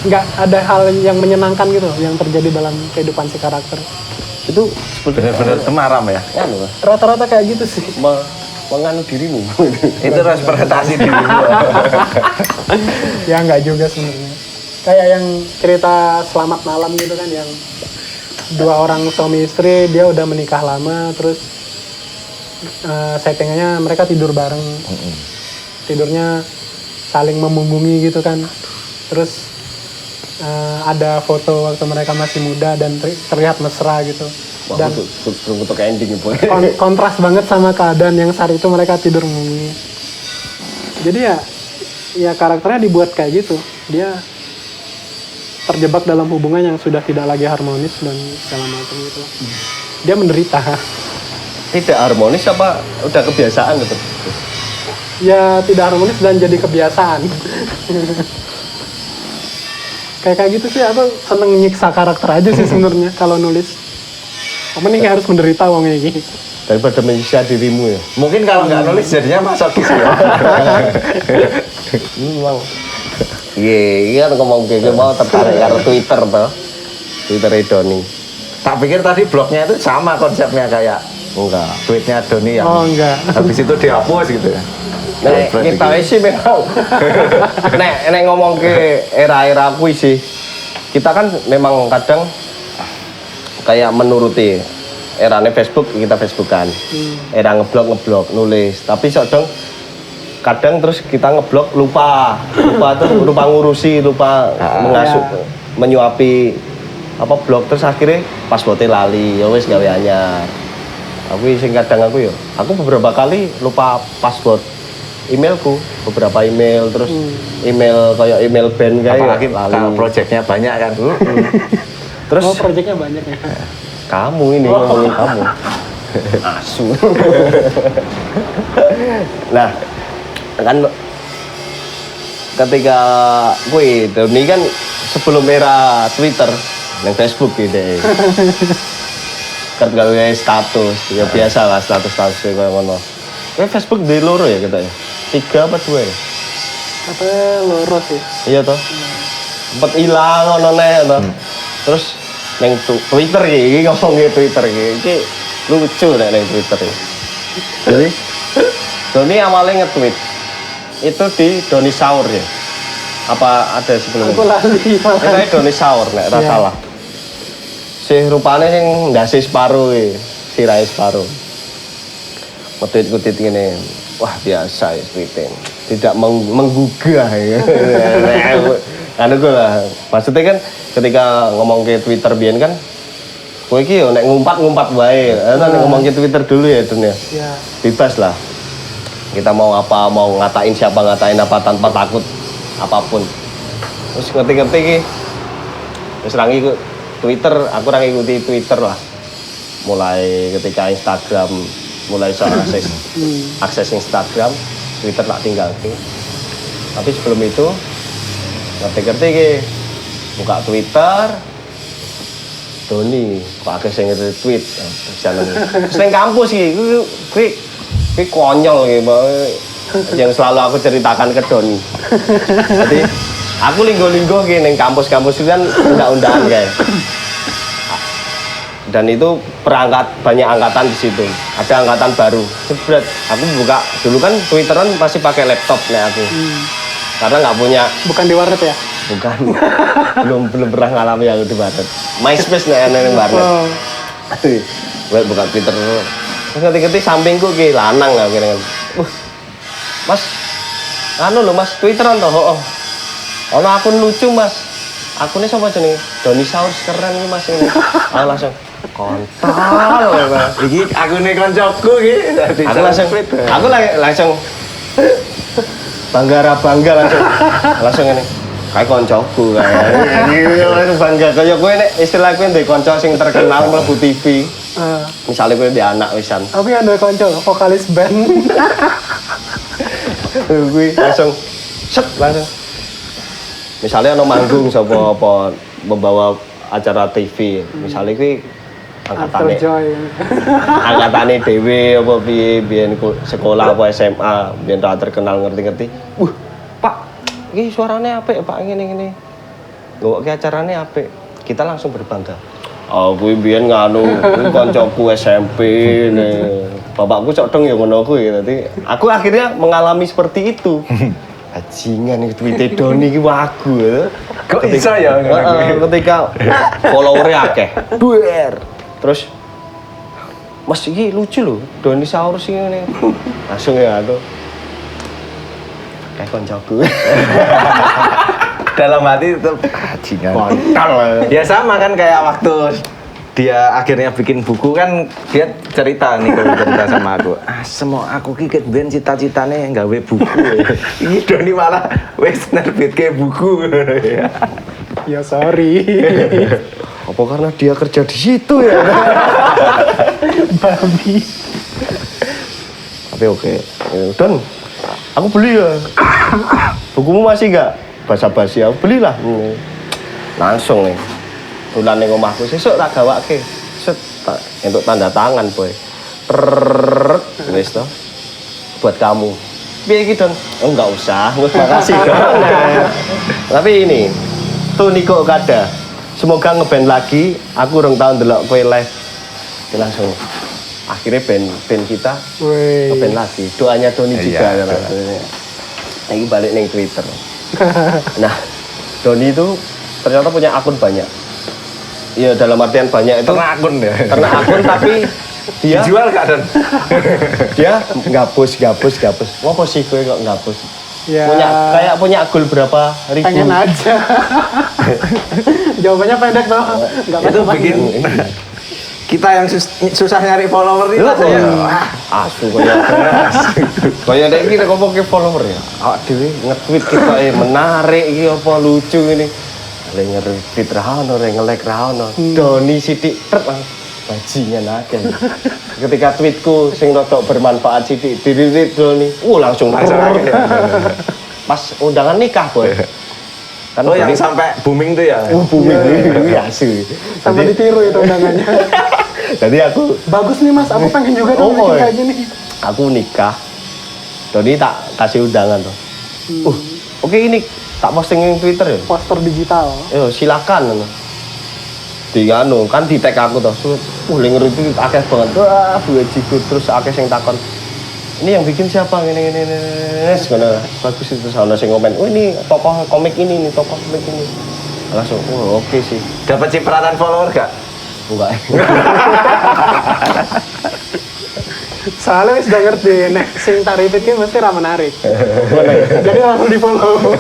nggak ada hal yang menyenangkan gitu yang terjadi dalam kehidupan si karakter. Itu Bener-bener temaram ya. anu rata-rata kayak gitu sih. menganu dirimu. Itu representasi diri gua. Ya nggak juga sebenarnya. Kayak yang cerita Selamat Malam gitu kan, yang dua orang suami istri, dia udah menikah lama, terus settingannya mereka tidur bareng, tidurnya saling memunggungi gitu kan, terus ada foto waktu mereka masih muda dan terlihat mesra gitu. Wah, Dan untuk ending itu. kontras banget sama keadaan yang saat itu mereka tidur memunggungi. Jadi ya karakternya dibuat kayak gitu, dia terjebak dalam hubungan yang sudah tidak lagi harmonis dan segala macam gitu. Dia menderita. Tidak harmonis apa udah kebiasaan gitu? Ya tidak harmonis dan jadi kebiasaan. Kayak gitu sih, aku seneng nyiksa karakter aja sih sebenarnya kalau nulis. Mending harus menderita wong iki. Daripada menyiksa dirimu ya. Mungkin kalau nggak nulis jadinya masokis ya. Memang. Iya kan ngomong kayak mau tertarik karo Twitter toh. Twitter Doni. Tak pikir tadi blognya itu sama konsepnya kayak Enggak. tweetnya Doni yang Oh enggak. habis itu dihapus gitu ya. Nek kita sih memang. nek ngomong ke era-era kuwi sih. Kita kan memang kadang kayak menuruti erane Facebook kita Facebookan. Era ngeblok nulis. Tapi kadang terus kita ngeblok lupa ngurusi, lupa mengasuh, menyuapi apa blog terus akhirnya passwordnya lali, ya wes gawe anyar. Aku sing kadang aku beberapa kali lupa password emailku, beberapa email terus email kayak email band kayak Apalagi kalau projectnya banyak kan. Terus proyeknya banyak ya. kamu ini ngomongin kamu. Asu. Nah, kan ketika gue Doni kan sebelum era Twitter yang Facebook gitu kan gawe status ya biasa lah status kayak ngono. Facebook di loro ya kita ya 3 apa 2 ya? Apa loro sih? Iya toh sempet hilang ngono toh. Terus neng Twitter iki ngomong Twitter iki lucu nek neng Twitter iki. Jadi Doni awalnya nge-tweet itu di Doni Saur ya. Apa ada sebelumnya? Aku lali. Kita Doni Saur nek ora salah. Si rupane sing ndase separo iki, sirahe separo. Nge-tweet ngene. Wah, biasa ya tweeting. Tidak menggugah ya. Anu gue lah. Maksudnya kan ketika ngomong ke Twitter biyen kan kowe iki yo nek ngumpat wae. Nek ngomong ke Twitter dulu ya, Dun ya. Ya. Bebas lah. Kita mau apa, mau ngatain siapa, ngatain apa tanpa takut apapun. Terus ngerti-ngerti iki wis ra ngikut Twitter, aku ra ngikuti Twitter lah. Mulai ketika Instagram mulai soal akses Instagram, Twitter tak tinggalke. Tapi sebelum itu ngerti-ngerti iki buka Twitter Doni, kok akeh sing retweet jalan. Terus ning kampus iki kuwi konyol gitu, yang selalu aku ceritakan ke Doni. Jadi aku linggo-linggo gini, kampus-kampus itu kan undang-undangan kayak. dan itu banyak angkatan di situ. Ada angkatan baru. Jebret, aku buka dulu kan Twitteran masih pakai laptop nih aku. Karena nggak punya. Bukan di warnet ya? Bukan. belum pernah ngalami yang di warnet. MySpace nih yang warnet. Oh. Buat buka Twitter. Terus ngerti-ngerti sampingku ki lanang lah kira-kira. Mas, anu lho Mas, Twitteran toh. Oh. Ono akun lucu Mas. Akunnya sama jenenge Donisaurus keren nih Mas ini. Aku langsung kontol. Iki akune koncoku iki. Aku langsung bangga langsung ini. Kayak koncoku kayak. Iki bangga kaya kowe nek istilah kowe ndek kanca sing terkenal mlebu TV. Misalnya kowe ndek anak wisan. Aku yang ada konco vokalis band. Kuwi langsung langsung. Misalnya ono manggung sapa apa membawa acara TV. Misalnya kuwi angkatane dhewe apa piye biyen sekolah apa SMA biyen ra terkenal ngerti-ngerti. Pak, iki suarane apik Pak ngene-ngene. Nggowoke acarane apik. Kita langsung berbangga. Oh, kuwi biyen nganu kancaku SMP nih. Bapakku cok dong ya ngono kuwi. Dadi aku akhirnya mengalami seperti itu. Bajingan iki tweet Doni iki wagu ya. Kok iso ya? Ketika follower-nya akeh. Duer. Terus Mas iki lucu lho, Donisaurus iki ngene. Langsung ya aku. Kayak koncoku. Dalam hati tetap bajingan. Kontol. Ya sama kan kayak waktu dia akhirnya bikin buku kan dia cerita sama aku. Semua aku ki ket ben cita-citane nggawe buku. Iki Doni malah wis nerbitke buku. Ya sorry. Apa karena dia kerja di situ ya? Babi. Tapi oke. Don, aku beli ya. Bukumu masih enggak? Basa-basi aku belilah. Langsung nih. Tulan ning omahku sesuk tak gawake. Set tak entuk tanda tangan, Boy. Wis to. Buat kamu. Piye iki, Don? Oh, enggak usah. Makasih, Don. Tapi ini tuh Niko Kada. Semoga ngeband lagi. Aku urung tau ndelok kowe live. Langsung akhirnya band kita ngeband lagi. Doanya Doni juga kan. Ini balik ning Twitter. Nah, Doni itu ternyata punya akun banyak. Iya dalam artian banyak itu Ternak akun ya. Ternak akun tapi dia dijual gak Don? dia ngapus. Ngopo sih kowe kok ngapus? Ya. Punya goal berapa ribu? Pengen aja. Jawabannya pendek toh. Enggak Itu bikin kita yang susah nyari follower itu saya. Asu kaya nek iki nek ngomongke follower ya. Awak dhewe nge-tweet kita menarik iki apa lucu ngene. Lek nge-retweet ra ono, nge-like ra ono. Doni sithik trep bajingan akeh. Ketika tweetku sing rada bermanfaat sithik di-retweet Doni, langsung pas undangan nikah, Boy. Kan yang sampai booming tuh ya. Booming ya sih. Sampai ditiru itu undangannya. Jadi aku bagus nih Mas, aku pengen juga dong bikin kayak gini. Aku nikah. Doni tak kasih undangan tuh. Oke ini tak posting di Twitter ya. Poster digital. Silakan. Di anu kan di tag aku tuh. Linger itu akeh banget. Wah, gue jigo terus akeh sing takon. Ini yang bikin siapa? Ini. Bagus itu sana sing komen. Oh ini tokoh komik ini, tokoh komik ini. Langsung, oke sih. Dapat cipratan follower gak? Enggak. Soalnya sudah ngerti, nek sing tarif itu mesti ra menarik. Jadi langsung di follow.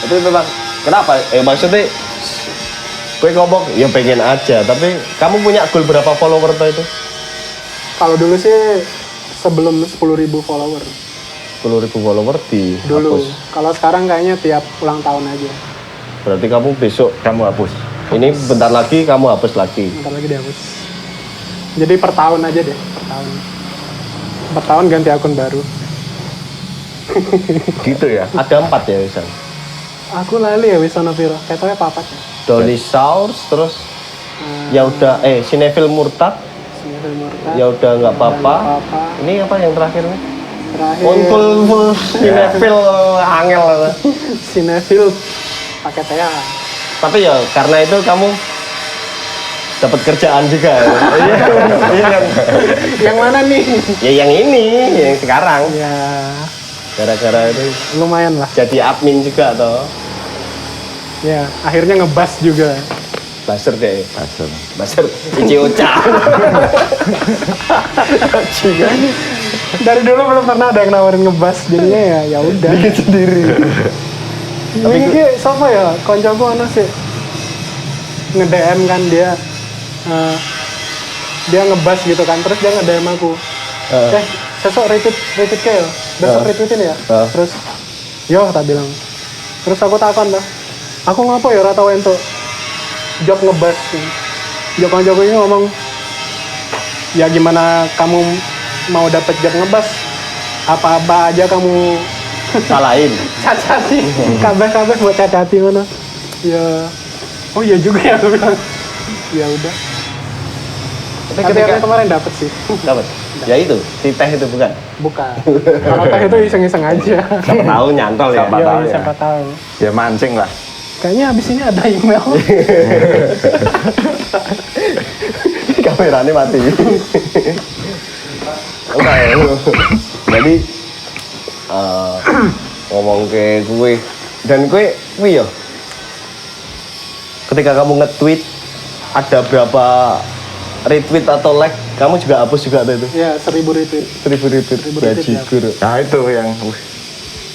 Itu memang kenapa? Maksudnya gue ngomong ya pengen aja, tapi kamu punya goal berapa follower tuh itu? Kalau dulu sih sebelum 10.000 follower. 10.000 follower di dulu. hapus. Kalau sekarang kayaknya tiap ulang tahun aja. Berarti kamu besok kamu hapus. Ini bentar lagi kamu hapus lagi. Bentar lagi dihapus. Jadi per tahun aja deh, per tahun. Per tahun ganti akun baru. Gitu ya. Ada 4 ya Wisan. Aku lali ya Wisono Piro. Kayaknya papat ya. Donisaurus terus ya udah Cinefil Murtad. Cinefil Murtad. Ya udah nggak apa-apa. Ini apa yang terakhir nih? Terakhir. Untul Cinefil angel. Cinefil pakai TA. Tapi ya karena itu kamu dapat kerjaan juga. Iya kan? Yang mana nih? Ya yang ini, yang sekarang. Ya Gara-gara itu lumayan lah. jadi admin juga toh. Ya akhirnya ngebas juga. Baser deh. Pasal. Baser Ici Ocha. Dari dulu belum pernah ada yang nawarin ngebas, jadinya ya udah. Bikin sendiri. Ini siapa ya? Koncoku ana sih nge-DM kan dia dia ngebas gitu kan, terus dia nge-DM aku. Sesok retweet kayak besok retweetin ya. Terus yo tak bilang. Terus aku takon lah. Aku ngapa ya ora tau entuk job ngebas. Joko ini ngomong, ya gimana kamu mau dapet job ngebas? Apa-apa aja kamu Salahin. cacati, kabeh buat cacati mana? Ya, oh iya juga ya aku bilang. Ya udah. Tapi Tapi ketika aku kemarin dapet sih. dapat. Ya itu, si teh itu bukan. Bukan. Kalau teh itu iseng-iseng aja. Siapa tahu nyantol ya. Siapa Ya, tahu ya. siapa tahu. Ya mancing lah. Kayaknya abis ini ada email. Kameranya mati. Enggak ya. Jadi ngomong ke gue dan gue ya ketika kamu nge-tweet ada berapa retweet atau like kamu juga hapus juga tuh itu Ya 1000 retweet. 1000 retweet bajigur. Nah itu yang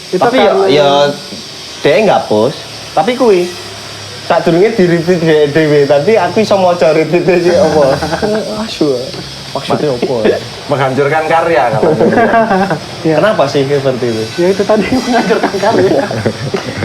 Itu Tapi karena- ya dia nggak hapus tapi gue saat dulunya di retweet dewe tapi aku iso maca retweetnya sih apa asyik maksudnya apa menghancurkan karya kalau Ya. kenapa sih seperti itu Ya itu tadi menghancurkan karya.